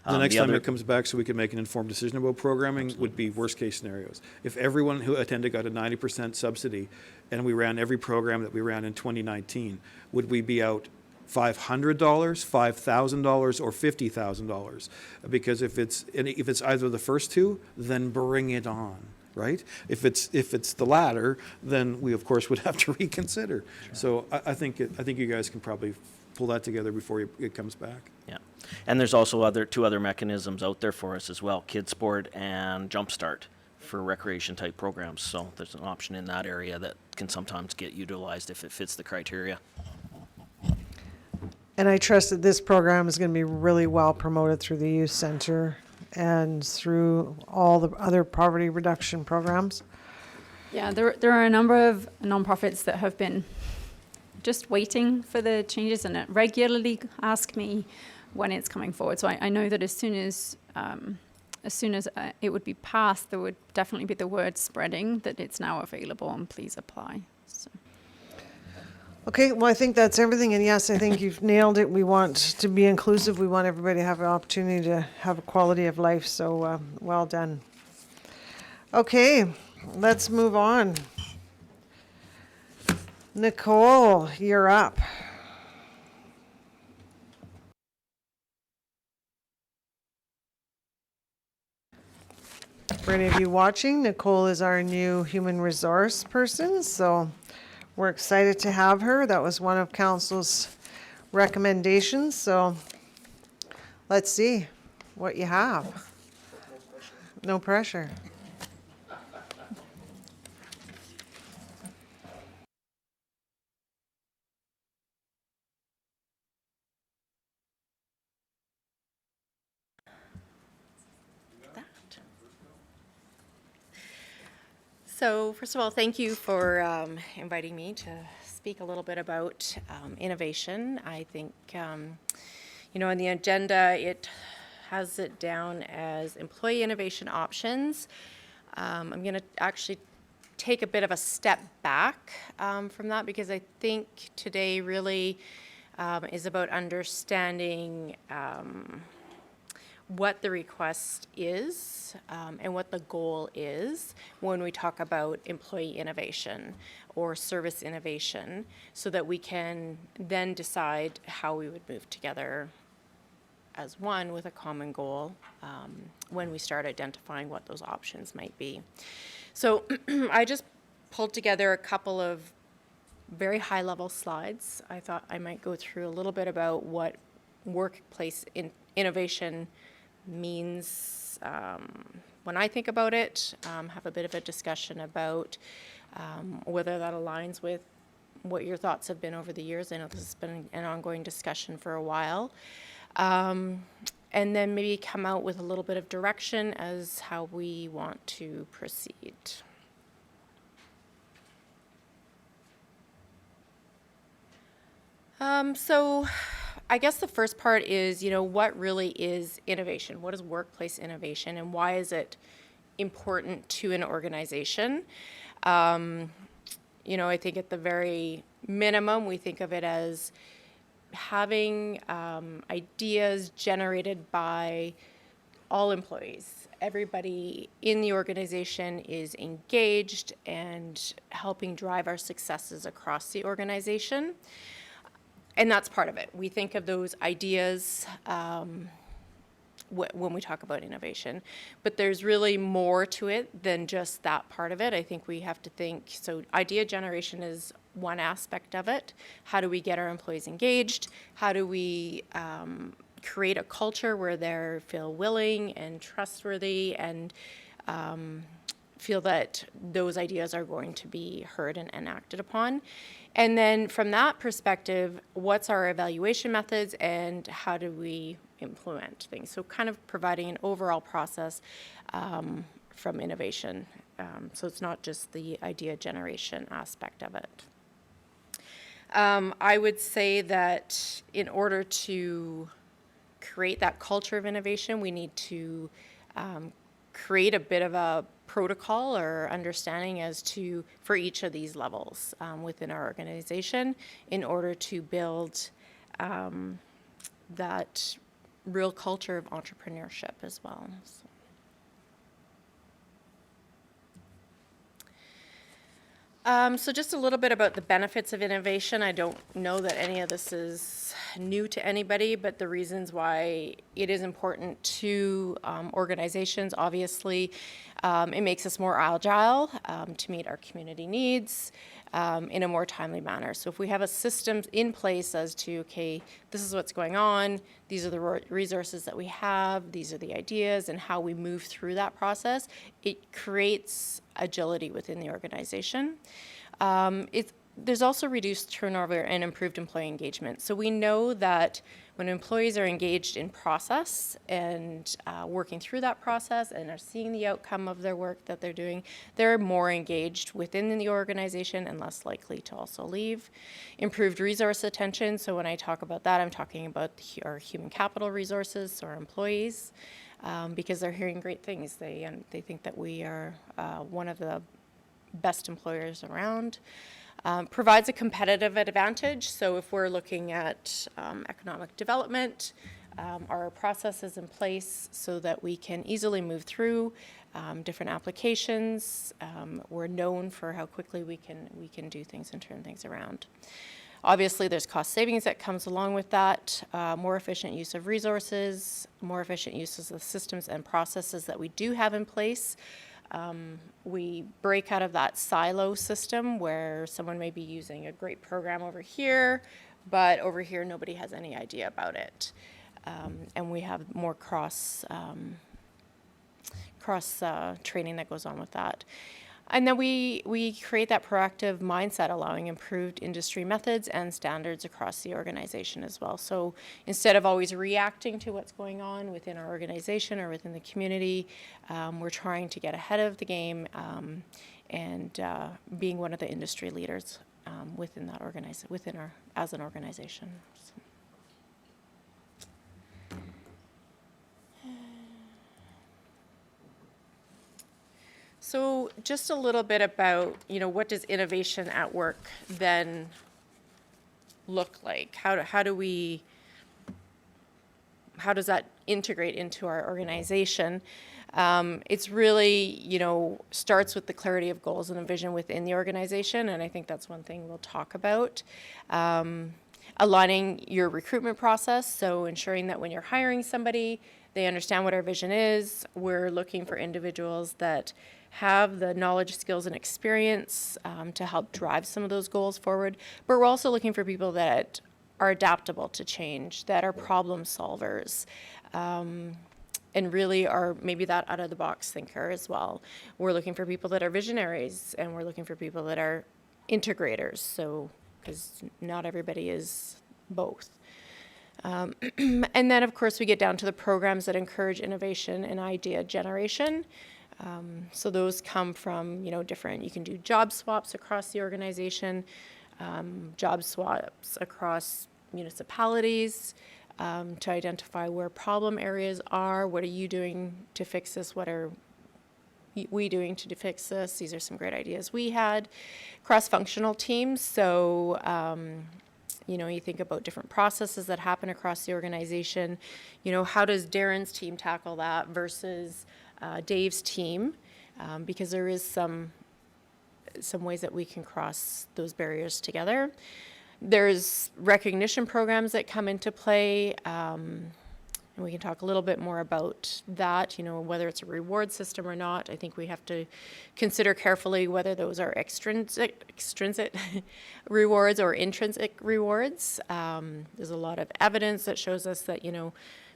The next time it comes back so we can make an informed decision about programming would be worst case scenarios. If everyone who attended got a 90% subsidy and we ran every program that we ran in 2019, would we be out $500, $5,000, or $50,000? Because if it's either the first two, then bring it on, right? If it's the latter, then we of course would have to reconsider. Sure. So I think you guys can probably pull that together before it comes back. Yeah, and there's also two other mechanisms out there for us as well: KidSport and Jumpstart for recreation type programs. So there's an option in that area that can sometimes get utilized if it fits the criteria. And I trust that this program is going to be really well promoted through the youth center and through all the other poverty reduction programs. Yeah, there are a number of nonprofits that have been just waiting for the changes and regularly ask me when it's coming forward. So I know that as soon as it would be passed, there would definitely be the word spreading that it's now available and please apply. So. Okay, well, I think that's everything. And yes, I think you've nailed it. We want to be inclusive. We want everybody to have an opportunity to have a quality of life. So well done. Okay, let's move on. Nicole, you're up. For any of you watching, Nicole is our new human resource person, so we're excited to have her. That was one of council's recommendations, so let's see what you have. No pressure. So first of all, thank you for inviting me to speak a little bit about innovation. I think, you know, on the agenda, it has it down as employee innovation options. I'm going to actually take a bit of a step back from that, because I think today really is about understanding what the request is and what the goal is when we talk about employee innovation or service innovation, so that we can then decide how we would move together as one with a common goal when we start identifying what those options might be. So I just pulled together a couple of very high-level slides. I thought I might go through a little bit about what workplace innovation means when I think about it, have a bit of a discussion about whether that aligns with what your thoughts have been over the years. I know this has been an ongoing discussion for a while. and then maybe come out with a little bit of direction as how we want to proceed. So I guess the first part is, what really is innovation? What is workplace innovation, and why is it important to an organization? I think at the very minimum, we think of it as having ideas generated by all employees. Everybody in the organization is engaged and helping drive our successes across the organization. And that's part of it. We think of those ideas when we talk about innovation. But there's really more to it than just that part of it. I think we have to think, so idea generation is one aspect of it. How do we get our employees engaged? How do we create a culture where they feel willing and trustworthy and feel that those ideas are going to be heard and acted upon? And then from that perspective, what's our evaluation methods and how do we implement things? So kind of providing an overall process from innovation. So it's not just the idea generation aspect of it. I would say that in order to create that culture of innovation, we need to create a bit of a protocol or understanding as to for each of these levels within our organization in order to build that real culture of entrepreneurship as well. So just a little bit about the benefits of innovation. I don't know that any of this is new to anybody, but the reasons why it is important to organizations, obviously, it makes us more agile to meet our community needs in a more timely manner. So if we have a system in place as to, okay, this is what's going on, these are the resources that we have, these are the ideas, and how we move through that process, it creates agility within the organization. There's also reduced turnover and improved employee engagement. So we know that when employees are engaged in process and working through that process and are seeing the outcome of their work that they're doing, they're more engaged within the organization and less likely to also leave. Improved resource attention. So when I talk about that, I'm talking about our human capital resources, so our employees, because they're hearing great things. They think that we are one of the best employers around. Provides a competitive advantage. So if we're looking at economic development, our process is in place so that we can easily move through different applications. We're known for how quickly we can do things and turn things around. Obviously, there's cost savings that comes along with that, more efficient use of resources, more efficient uses of systems and processes that we do have in place. We break out of that silo system where someone may be using a great program over here, but over here nobody has any idea about it. And we have more cross training that goes on with that. And then we create that proactive mindset, allowing improved industry methods and standards across the organization as well. So instead of always reacting to what's going on within our organization or within the community, we're trying to get ahead of the game and being one of the industry leaders within that as an organization. So. So just a little bit about, what does innovation at work then look like? How does that integrate into our organization? It's really, starts with the clarity of goals and a vision within the organization, and I think that's one thing we'll talk about. Aligning your recruitment process, so ensuring that when you're hiring somebody, they understand what our vision is. We're looking for individuals that have the knowledge, skills, and experience to help drive some of those goals forward. But we're also looking for people that are adaptable to change, that are problem solvers, and really are maybe that out-of-the-box thinker as well. We're looking for people that are visionaries, and we're looking for people that are integrators, so because not everybody is both. And then, of course, we get down to the programs that encourage innovation and idea generation. So those come from, different, you can do job swaps across the organization, job swaps across municipalities, to identify where problem areas are. What are you doing to fix this? What are we doing to fix this? These are some great ideas we had. Cross-functional teams. So, you think about different processes that happen across the organization. How does Darren's team tackle that versus Dave's team? Because there is some ways that we can cross those barriers together. There's recognition programs that come into play, and we can talk a little bit more about that, whether it's a reward system or not. I think we have to consider carefully whether those are extrinsic rewards or intrinsic rewards. There's a lot of evidence that shows us that,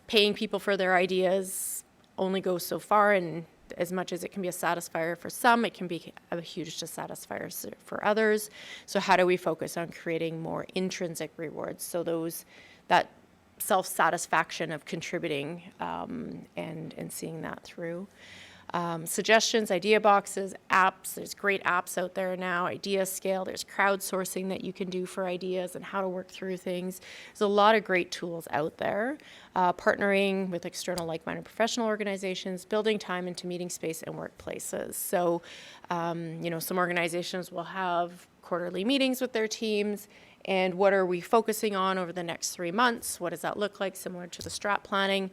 paying people for their ideas only goes so far, and as much as it can be a satisfier for some, it can be a huge dissatisfier for others. So how do we focus on creating more intrinsic rewards? So that self-satisfaction of contributing and seeing that through. Suggestions, idea boxes, apps. There's great apps out there now. Idea Scale. There's crowdsourcing that you can do for ideas and how to work through things. There's a lot of great tools out there. Partnering with external like-minded professional organizations, building time into meeting space and workplaces. So, some organizations will have quarterly meetings with their teams. And what are we focusing on over the next 3 months? What does that look like, similar to the strat planning?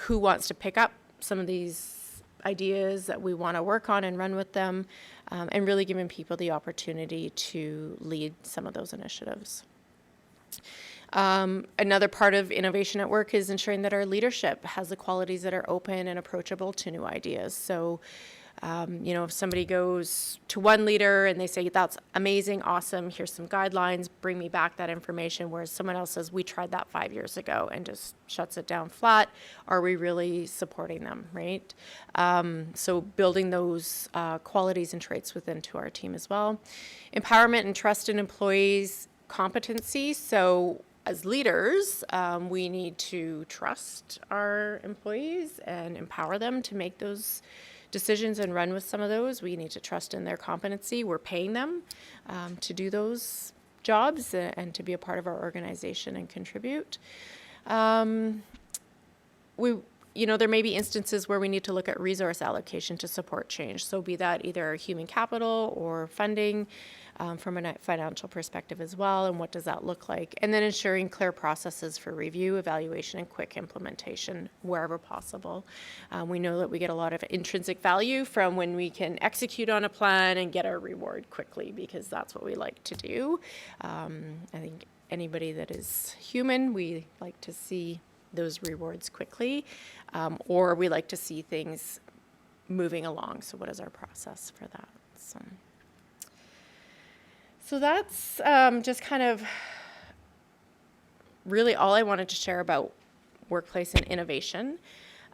Who wants to pick up some of these ideas that we want to work on and run with them, and really giving people the opportunity to lead some of those initiatives. Another part of innovation at work is ensuring that our leadership has the qualities that are open and approachable to new ideas. So, if somebody goes to one leader and they say, that's amazing, awesome, here's some guidelines, bring me back that information, whereas someone else says, we tried that 5 years ago, and just shuts it down flat, are we really supporting them, right? So building those qualities and traits to our team as well. Empowerment and trust in employees' competency. So as leaders, we need to trust our employees and empower them to make those decisions and run with some of those. We need to trust in their competency. We're paying them to do those jobs and to be a part of our organization and contribute. There may be instances where we need to look at resource allocation to support change. So be that either human capital or funding from a financial perspective as well, and what does that look like? And then ensuring clear processes for review, evaluation, and quick implementation wherever possible. We know that we get a lot of intrinsic value from when we can execute on a plan and get our reward quickly, because that's what we like to do. I think anybody that is human, we like to see those rewards quickly, or we like to see things moving along. So what is our process for that? So that's just kind of really all I wanted to share about workplace and innovation.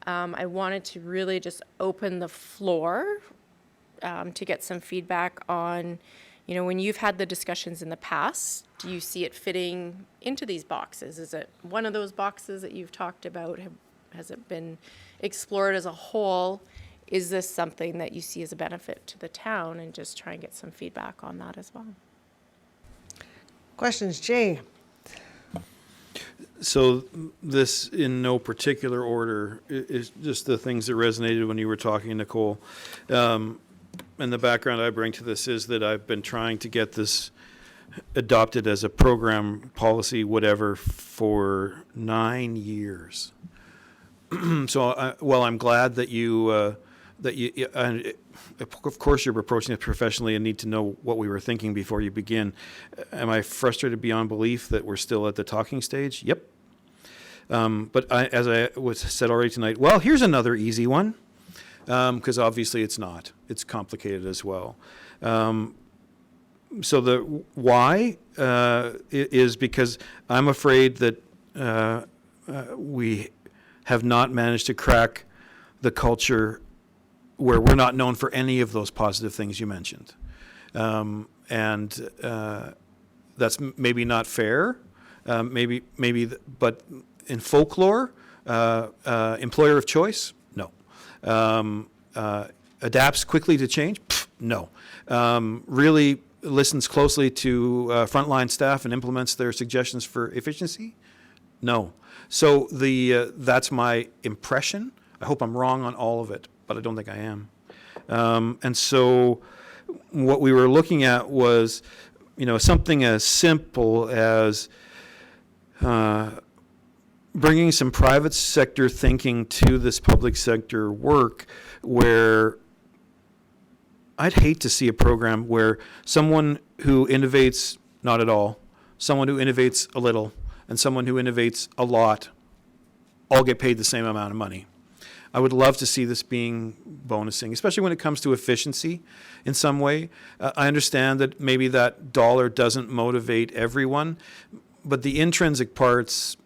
I wanted to really just open the floor to get some feedback on, when you've had the discussions in the past, do you see it fitting into these boxes? Is it one of those boxes that you've talked about? Has it been explored as a whole? Is this something that you see as a benefit to the town? And just try and get some feedback on that as well. Questions, Jay? So this, in no particular order, is just the things that resonated when you were talking, Nicole. And the background I bring to this is that I've been trying to get this adopted as a program, policy, whatever, for 9 years. So, I'm glad that you of course you're approaching it professionally and need to know what we were thinking before you begin. Am I frustrated beyond belief that we're still at the talking stage? Yep. But as I said already tonight, well, here's another easy one, because obviously it's not. It's complicated as well. So the why is because I'm afraid that we have not managed to crack the culture where we're not known for any of those positive things you mentioned. And that's maybe not fair, But in folklore, employer of choice, no. Adapts quickly to change, pff, no. Really listens closely to frontline staff and implements their suggestions for efficiency, no. So that's my impression. I hope I'm wrong on all of it, but I don't think I am. And so what we were looking at was, something as simple as bringing some private sector thinking to this public sector work, where I'd hate to see a program where someone who innovates not at all, someone who innovates a little, and someone who innovates a lot all get paid the same amount of money. I would love to see this being bonusing, especially when it comes to efficiency in some way. I understand that maybe that dollar doesn't motivate everyone, but the intrinsic parts,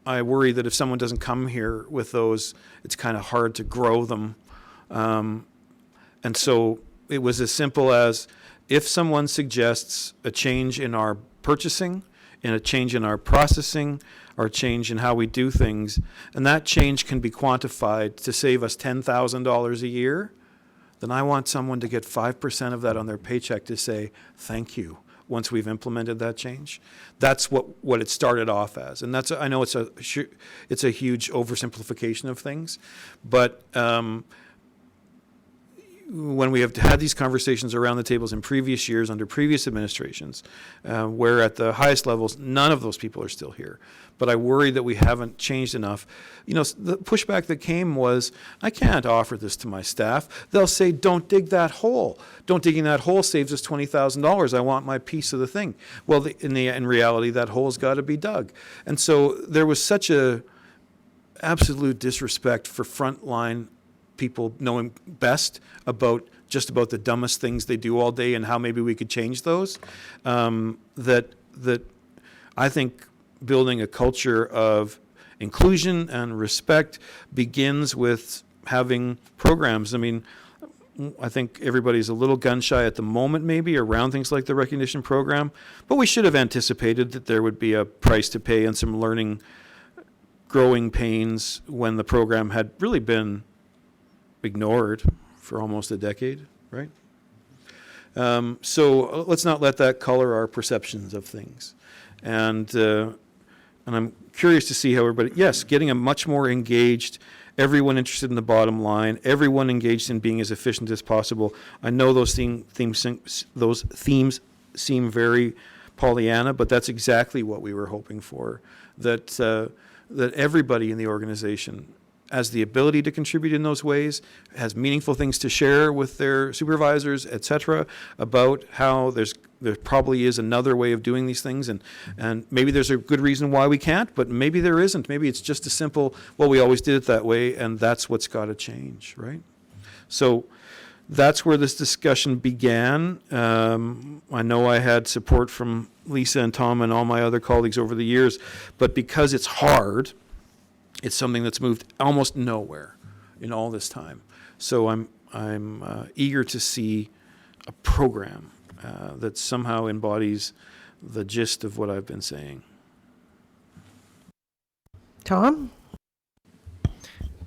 I worry that if someone doesn't come here with those, it's kind of hard to grow them. And so it was as simple as, if someone suggests a change in our purchasing, in a change in our processing, or a change in how we do things, and that change can be quantified to save us $10,000 a year, then I want someone to get 5% of that on their paycheck to say thank you once we've implemented that change. That's what it started off as, and I know it's a huge oversimplification of things, but when we have had these conversations around the tables in previous years under previous administrations, where at the highest levels, none of those people are still here. But I worry that we haven't changed enough. The pushback that came was, I can't offer this to my staff. They'll say, don't dig that hole. Don't digging that hole saves us $20,000. I want my piece of the thing. Well, in reality, that hole's got to be dug. And so there was such a absolute disrespect for frontline people knowing best about the dumbest things they do all day and how maybe we could change those, that I think building a culture of inclusion and respect begins with having programs. I mean, I think everybody's a little gun shy at the moment maybe around things like the recognition program, but we should have anticipated that there would be a price to pay and some growing pains when the program had really been ignored for almost a decade, right? So let's not let that color our perceptions of things. And I'm curious to see how everybody, yes, getting a much more engaged, everyone interested in the bottom line, everyone engaged in being as efficient as possible. I know those themes seem very Pollyanna, but that's exactly what we were hoping for, that everybody in the organization has the ability to contribute in those ways, has meaningful things to share with their supervisors, et cetera, about how there probably is another way of doing these things, and maybe there's a good reason why we can't, but maybe there isn't. Maybe it's just a simple, well, we always did it that way, and that's what's got to change, right? So that's where this discussion began. I know I had support from Lisa and Tom and all my other colleagues over the years, but because it's hard, it's something that's moved almost nowhere in all this time. So I'm eager to see a program that somehow embodies the gist of what I've been saying. Tom?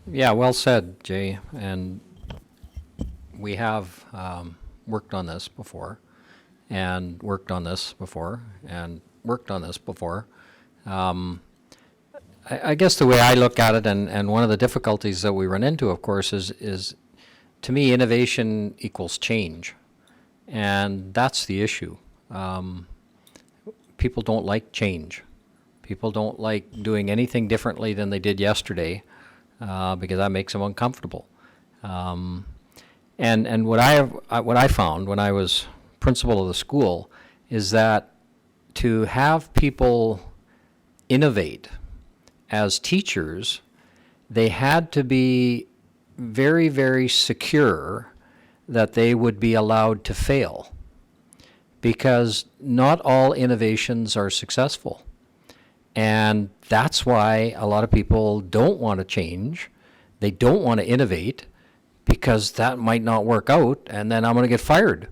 Yeah, well said, Jay. And we have worked on this before, and worked on this before, and worked on this before. I guess the way I look at it, and one of the difficulties that we run into, of course, is to me, innovation equals change. And that's the issue. People don't like change. People don't like doing anything differently than they did yesterday, because that makes them uncomfortable. And what I found when I was principal of the school is that to have people innovate as teachers, they had to be very, very secure that they would be allowed to fail, because not all innovations are successful. And that's why a lot of people don't want to change. They don't want to innovate because that might not work out, and then I'm going to get fired.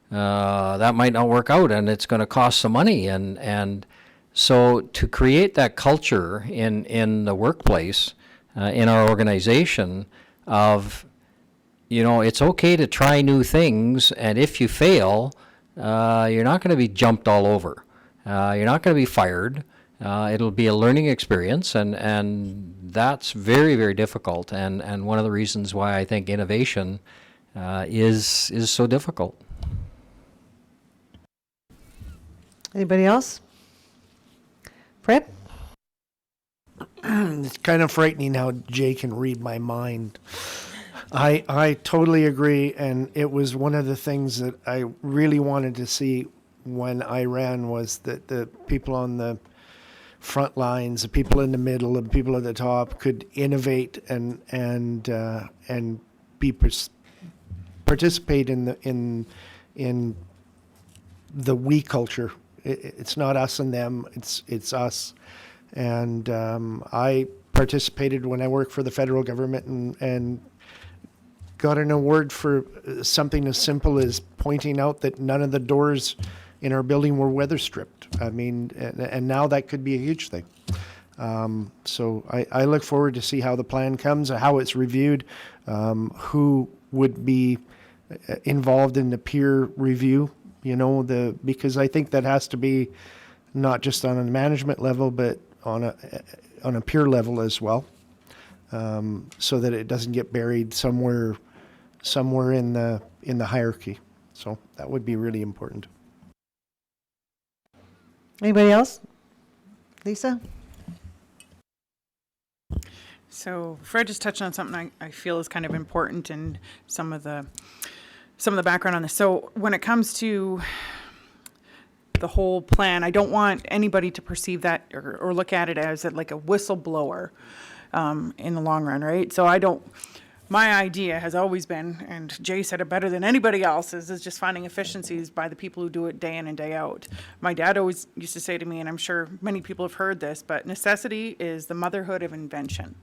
That might not work out, and it's going to cost some money, and So to create that culture in the workplace, in our organization of, it's okay to try new things, and if you fail, you're not going to be jumped all over. You're not going to be fired. It'll be a learning experience, and that's very, very difficult, and one of the reasons why I think innovation is so difficult. Anybody else? Fred? It's kind of frightening how Jay can read my mind. I totally agree, and it was one of the things that I really wanted to see when I ran, was that the people on the front lines, the people in the middle, and people at the top could innovate and participate in the we culture. It's not us and them, it's us. And I participated when I worked for the federal government and got an award for something as simple as pointing out that none of the doors in our building were weather stripped. I mean, and now that could be a huge thing. So I look forward to see how the plan comes, how it's reviewed, who would be involved in the peer review, because I think that has to be not just on a management level, but on a peer level as well, so that it doesn't get buried somewhere in the hierarchy. So that would be really important. Anybody else? Lisa? So Fred just touched on something I feel is kind of important in some of the background on this. So when it comes to the whole plan, I don't want anybody to perceive that or look at it as like a whistleblower in the long run, right? So my idea has always been, and Jay said it better than anybody else's, is just finding efficiencies by the people who do it day in and day out. My dad always used to say to me, and I'm sure many people have heard this, but necessity is the motherhood of invention.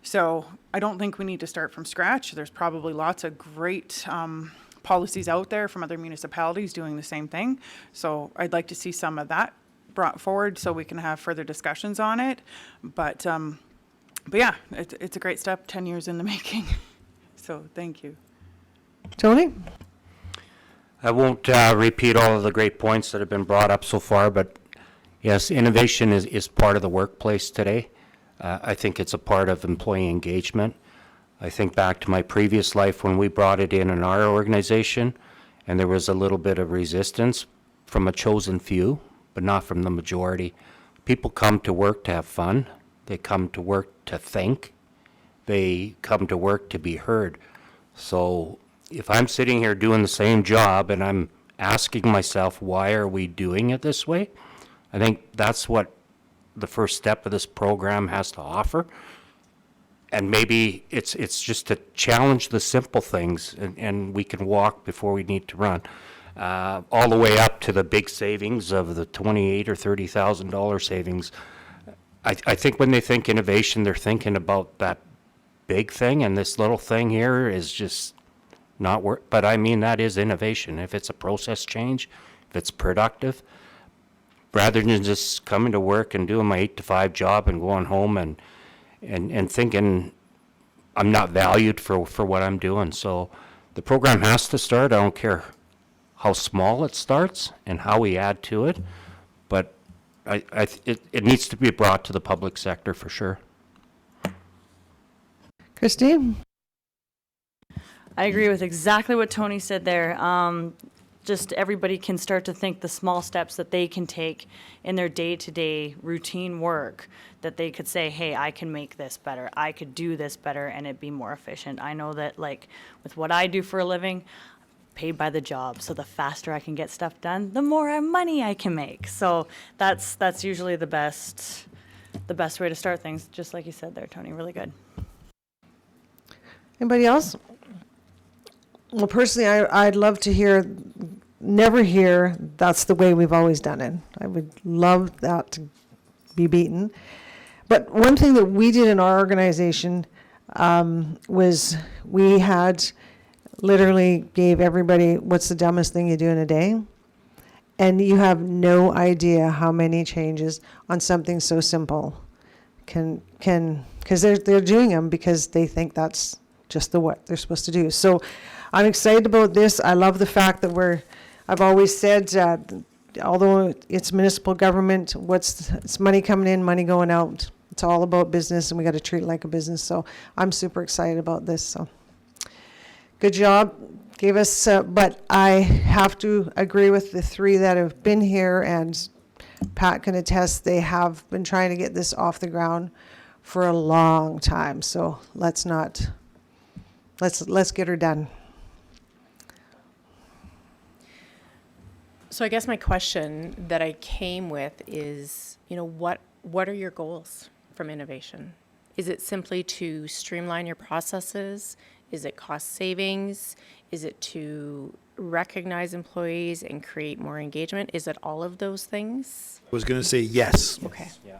So I don't think we need to start from scratch. There's probably lots of great policies out there from other municipalities doing the same thing. So I'd like to see some of that brought forward so we can have further discussions on it. But yeah, it's a great step, 10 years in the making. So thank you. Tony? I won't repeat all of the great points that have been brought up so far, but yes, innovation is part of the workplace today. I think it's a part of employee engagement. I think back to my previous life when we brought it in our organization, and there was a little bit of resistance from a chosen few, but not from the majority. People come to work to have fun. They come to work to think. They come to work to be heard. So if I'm sitting here doing the same job and I'm asking myself, why are we doing it this way? I think that's what the first step of this program has to offer. And maybe it's just to challenge the simple things, and we can walk before we need to run. All the way up to the big savings of the $28,000 or $30,000 savings. I think when they think innovation, they're thinking about that big thing, and this little thing here is just not work. But I mean, that is innovation. If it's a process change, if it's productive, rather than just coming to work and doing my 8 to 5 job and going home and thinking I'm not valued for what I'm doing. So the program has to start. I don't how small it starts and how we add to it, but it needs to be brought to the public sector for sure. Christine? I agree with exactly what Tony said there. Just everybody can start to think the small steps that they can take in their day-to-day routine work, that they could say, hey, I can make this better. I could do this better and it'd be more efficient. I know that, like, with what I do for a living, I'm paid by the job. So the faster I can get stuff done, the more money I can make. So that's usually the best way to start things, just like you said there, Tony. Really good. Anybody else? Well, personally, I'd love to never hear that's the way we've always done it. I would love that to be beaten. But one thing that we did in our organization was we had literally gave everybody, what's the dumbest thing you do in a day? And you have no idea how many changes on something so simple can, because they're doing them because they think that's just what they're supposed to do. So I'm excited about this. I love the fact that I've always said, although it's municipal government, it's money coming in, money going out. It's all about business, and we got to treat it like a business. So I'm super excited about this. So good job. Gave us, but I have to agree with the three that have been here, and Pat can attest they have been trying to get this off the ground for a long time. So let's get her done. So I guess my question that I came with is, what are your goals from innovation? Is it simply to streamline your processes? Is it cost savings? Is it to recognize employees and create more engagement? Is it all of those things? I was going to say yes. Okay. Yeah.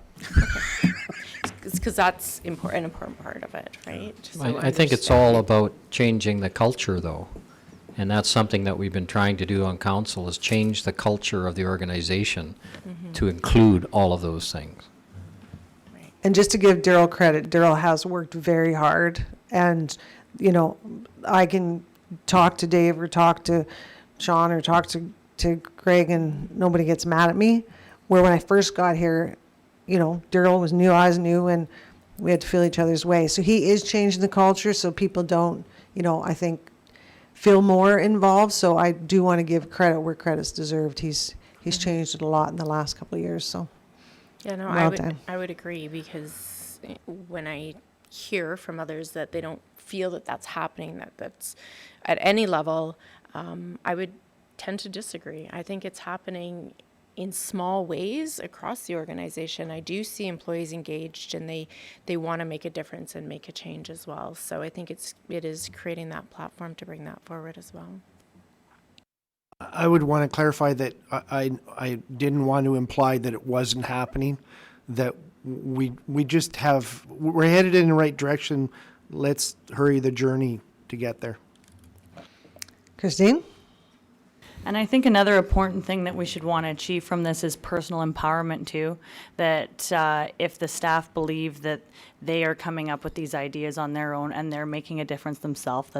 Because that's an important part of it, right? So I think it's all about changing the culture, though. And that's something that we've been trying to do on council, is change the culture of the organization to include all of those things. And just to give Daryl credit, Daryl has worked very hard. And, I can talk to Dave or talk to Sean or talk to Greg and nobody gets mad at me. Where when I first got here, Daryl was new, I was new, and we had to feel each other's way. So he is changing the culture so people don't, I think, feel more involved. So I do want to give credit where credit's deserved. He's changed it a lot in the last couple of years. So yeah, no, well done. I would agree, because when I hear from others that they don't feel that that's happening, that's at any level, I would tend to disagree. I think it's happening in small ways across the organization. I do see employees engaged, and they want to make a difference and make a change as well. So I think it is creating that platform to bring that forward as well. I would want to clarify that I didn't want to imply that it wasn't happening, that we're headed in the right direction. Let's hurry the journey to get there. Christine? And I think another important thing that we should want to achieve from this is personal empowerment too. That if the staff believe that they are coming up with these ideas on their own and they're making a difference themselves,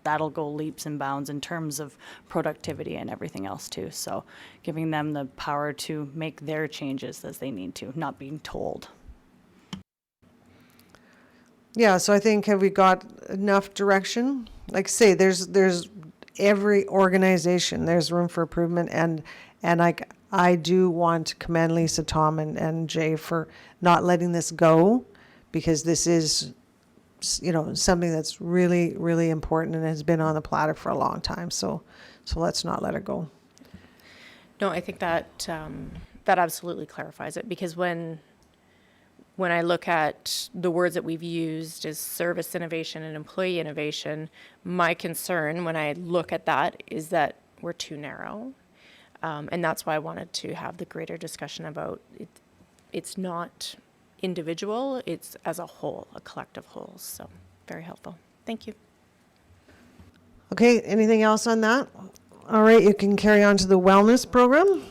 that'll go leaps and bounds in terms of productivity and everything else too. So giving them the power to make their changes as they need to, not being told. Yeah, so I think, have we got enough direction? Like say, there's every organization, there's room for improvement, and I do want to commend Lisa, Tom, and Jay for not letting this go, because this is, something that's really, really important and has been on the platter for a long time. So let's not let it go. No, I think that that absolutely clarifies it, because when I look at the words that we've used as service innovation and employee innovation, my concern when I look at that is that we're too narrow. And that's why I wanted to have the greater discussion about it. It's not individual, it's as a whole, a collective whole. So very helpful. Thank you. Okay, anything else on that? All right, you can carry on to the wellness program.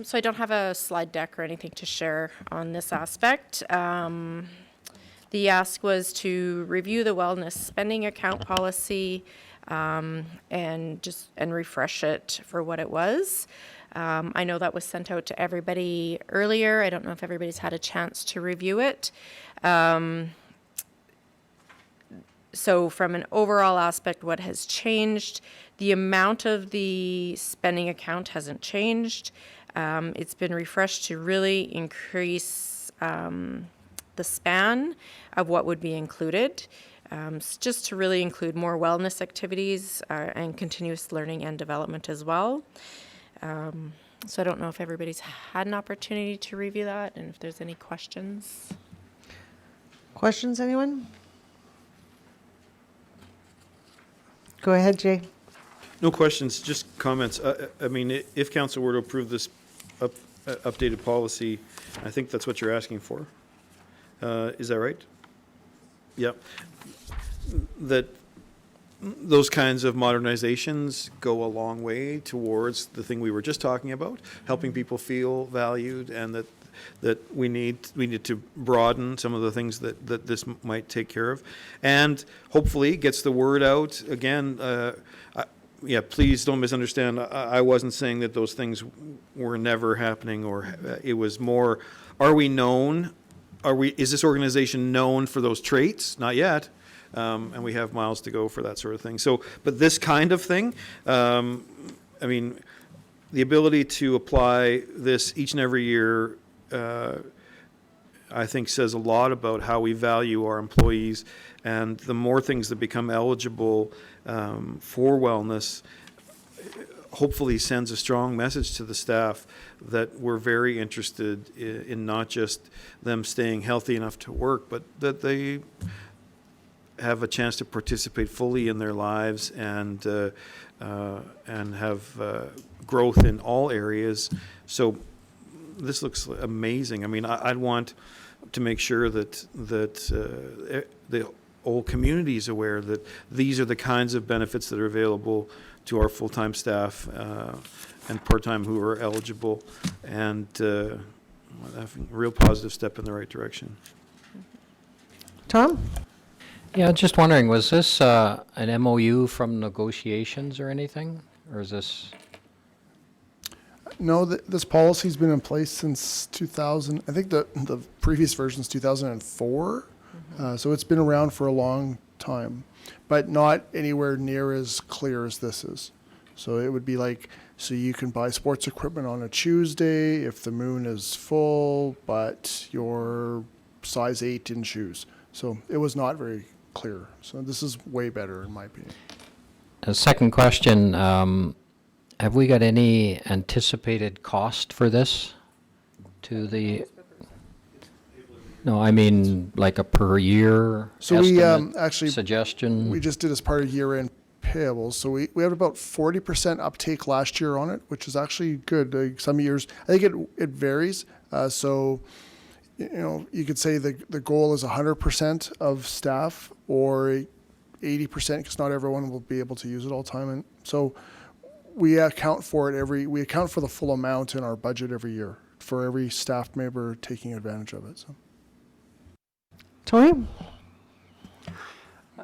So I don't have a slide deck or anything to share on this aspect. The ask was to review the wellness spending account policy and refresh it for what it was. I know that was sent out to everybody earlier. I don't know if everybody's had a chance to review it. So from an overall aspect, what has changed? The amount of the spending account hasn't changed. It's been refreshed to really increase the span of what would be included, just to really include more wellness activities and continuous learning and development as well. So I don't know if everybody's had an opportunity to review that and if there's any questions. Questions, anyone? Go ahead, Jay. No questions, just comments. I mean, if council were to approve this updated policy, I think that's what you're asking for. Is that right? Yep. That those kinds of modernizations go a long way towards the thing we were just talking about, helping people feel valued, and that we need to broaden some of the things that this might take care of, and hopefully gets the word out again. Yeah, please don't misunderstand. I wasn't saying that those things were never happening, or it was more, are we known? Is this organization known for those traits? Not yet. And we have miles to go for that sort of thing. So, but this kind of thing, I mean, the ability to apply this each and every year, I think says a lot about how we value our employees, and the more things that become eligible for wellness, hopefully sends a strong message to the staff that we're very interested in not just them staying healthy enough to work, but that they have a chance to participate fully in their lives and have growth in all areas. So this looks amazing. I mean, I'd want to make sure that the whole community is aware that these are the kinds of benefits that are available to our full-time staff and part-time who are eligible, and a real positive step in the right direction. Tom? Yeah, just wondering, was this an MOU from negotiations or anything? Or is this? No, this policy's been in place since 2000. I think the previous version's 2004. So it's been around for a long time, but not anywhere near as clear as this is. So it would be like, so you can buy sports equipment on a Tuesday if the moon is full, but you're size 8 in shoes. So it was not very clear. So this is way better in my opinion. A second question, have we got any anticipated cost for this to the? No, I mean like a per year So estimate, we actually suggestion? we just did as part of year-end payables. So we had about 40% uptake last year on it, which is actually good. Some years, I think it varies. So, you know, you could say the goal is 100% of staff or 80% because not everyone will be able to use it all the time. And so we account for it we account for the full amount in our budget every year for every staff member taking advantage of it. So. Tony?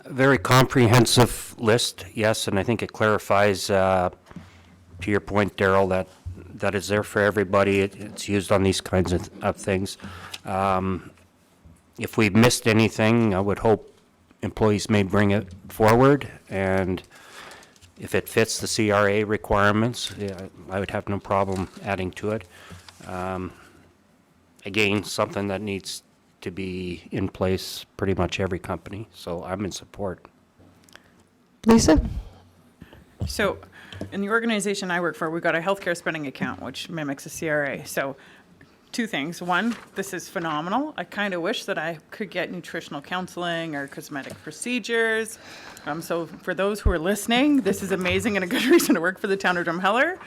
Very comprehensive list, yes, and I think it clarifies, to your point, Daryl, that it's there for everybody. It's used on these kinds of things. If we've missed anything, I would hope employees may bring it forward, and if it fits the CRA requirements, yeah, I would have no problem adding to it. Again, something that needs to be in place pretty much every company, so I'm in support. Lisa? So in the organization I work for, we've got a healthcare spending account, which mimics a CRA. So two things. One, this is phenomenal. I kind of wish that I could get nutritional counseling or cosmetic procedures. So for those who are listening, this is amazing and a good reason to work for the town of Drumheller.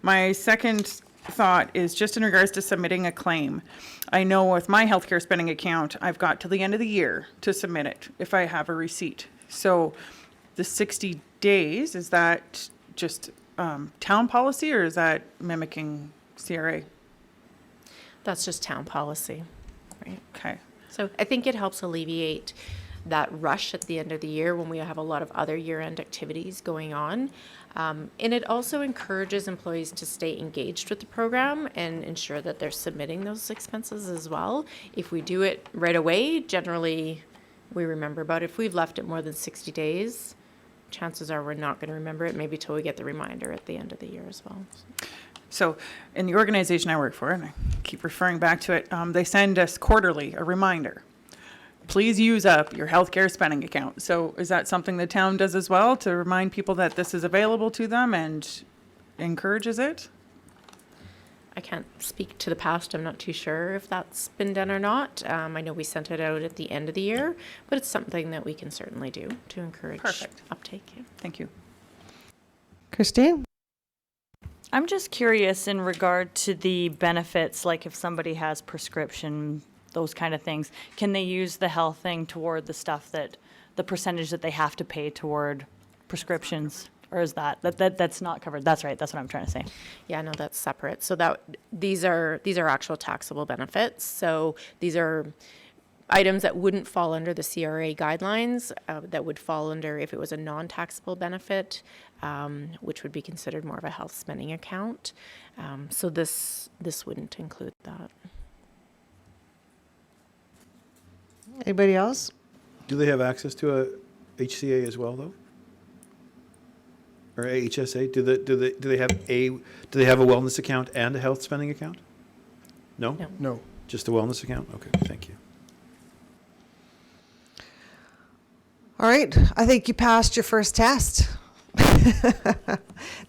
My second thought is just in regards to submitting a claim. I know with my healthcare spending account, I've got till the end of the year to submit it if I have a receipt. So the 60 days, is that just town policy or is that mimicking CRA? That's just town policy, right? Okay. So I think it helps alleviate that rush at the end of the year when we have a lot of other year-end activities going on. And it also encourages employees to stay engaged with the program and ensure that they're submitting those expenses as well. If we do it right away, generally we remember, but if we've left it more than 60 days, chances are we're not going to remember it, maybe till we get the reminder at the end of the year as well. So in the organization I work for, and I keep referring back to it, they send us quarterly a reminder. Please use up your healthcare spending account. So is that something the town does as well to remind people that this is available to them and encourages it? I can't speak to the past. I'm not too sure if that's been done or not. I know we sent it out at the end of the year, but it's something that we can certainly do to encourage uptake. Yeah. Thank you. Christine? I'm just curious in regard to the benefits, like if somebody has prescription, those kind of things, can they use the health thing toward the stuff that the percentage that they have to pay toward prescriptions? Or is that's not covered? That's right, that's what I'm trying to say. Yeah, no, that's separate. So that these are actual taxable benefits. So these are items that wouldn't fall under the CRA guidelines, that would fall under if it was a non-taxable benefit, which would be considered more of a health spending account. So this wouldn't include that. Anybody else? Do they have access to a HCA as well, though? Or a HSA? Do they have a wellness account and a health spending account? No? No. No. Just a wellness account? Okay, thank you. All right, I think you passed your first test.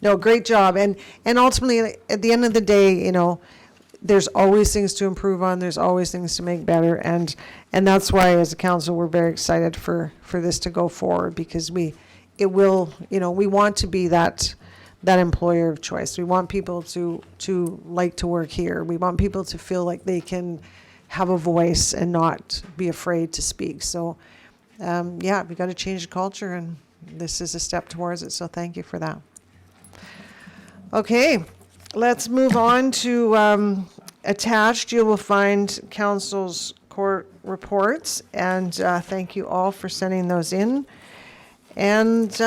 No, great job. And ultimately, at the end of the day, you know, there's always things to improve on. There's always things to make better. And that's why, as a council, we're very excited for this to go forward, because we want to be that employer of choice. We want people to like to work here. We want people to feel like they can have a voice and not be afraid to speak. So, yeah, we got to change the culture, and this is a step towards it. So thank you for that. Okay, let's move on to attached. You will find council's court reports, and thank you all for sending those in. And,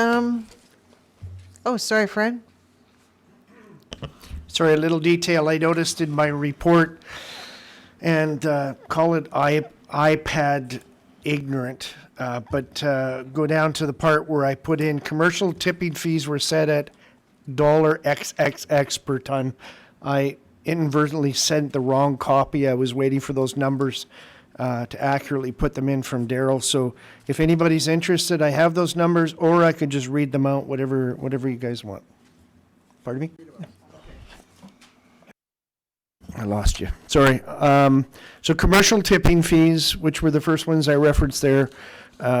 oh, sorry, Fred. Sorry, a little detail I noticed in my report, and call it iPad ignorant, but go down to the part where I put in commercial tipping fees were set at $XXX per ton. I inadvertently sent the wrong copy. I was waiting for those numbers to accurately put them in from Daryl. So if anybody's interested, I have those numbers, or I could just read them out, whatever you guys want. Pardon me? I lost you. Sorry. So commercial tipping fees, which were the first ones I referenced there,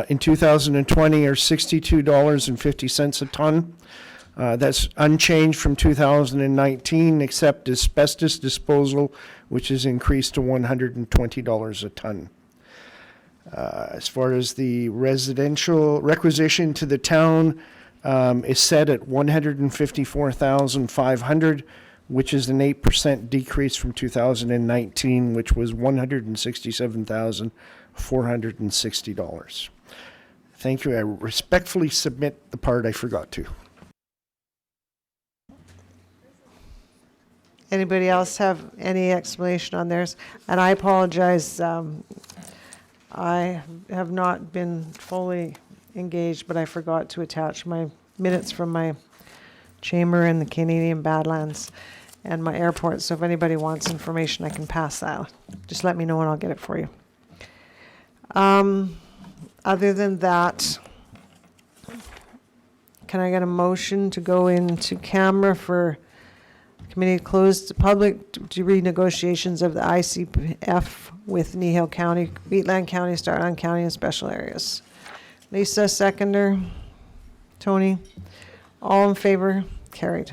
in 2020 are $62.50 a ton. That's unchanged from 2019, except asbestos disposal, which is increased to $120 a ton. As far as the residential requisition to the town is set at $154,500, which is an 8% decrease from 2019, which was $167,460. Thank you. I respectfully submit the part I forgot to. Anybody else have any explanation on theirs? And I apologize, I have not been fully engaged, but I forgot to attach my minutes from my chamber in the Canadian Badlands and my airport. So if anybody wants information, I can pass that. Just let me know and I'll get it for you. Other than that, can I get a motion to go into camera for committee closed to public to read negotiations of the ICF with Nehill County, Wheatland County, Star Island County, and special areas? Lisa, seconder. Tony, all in favor? Carried.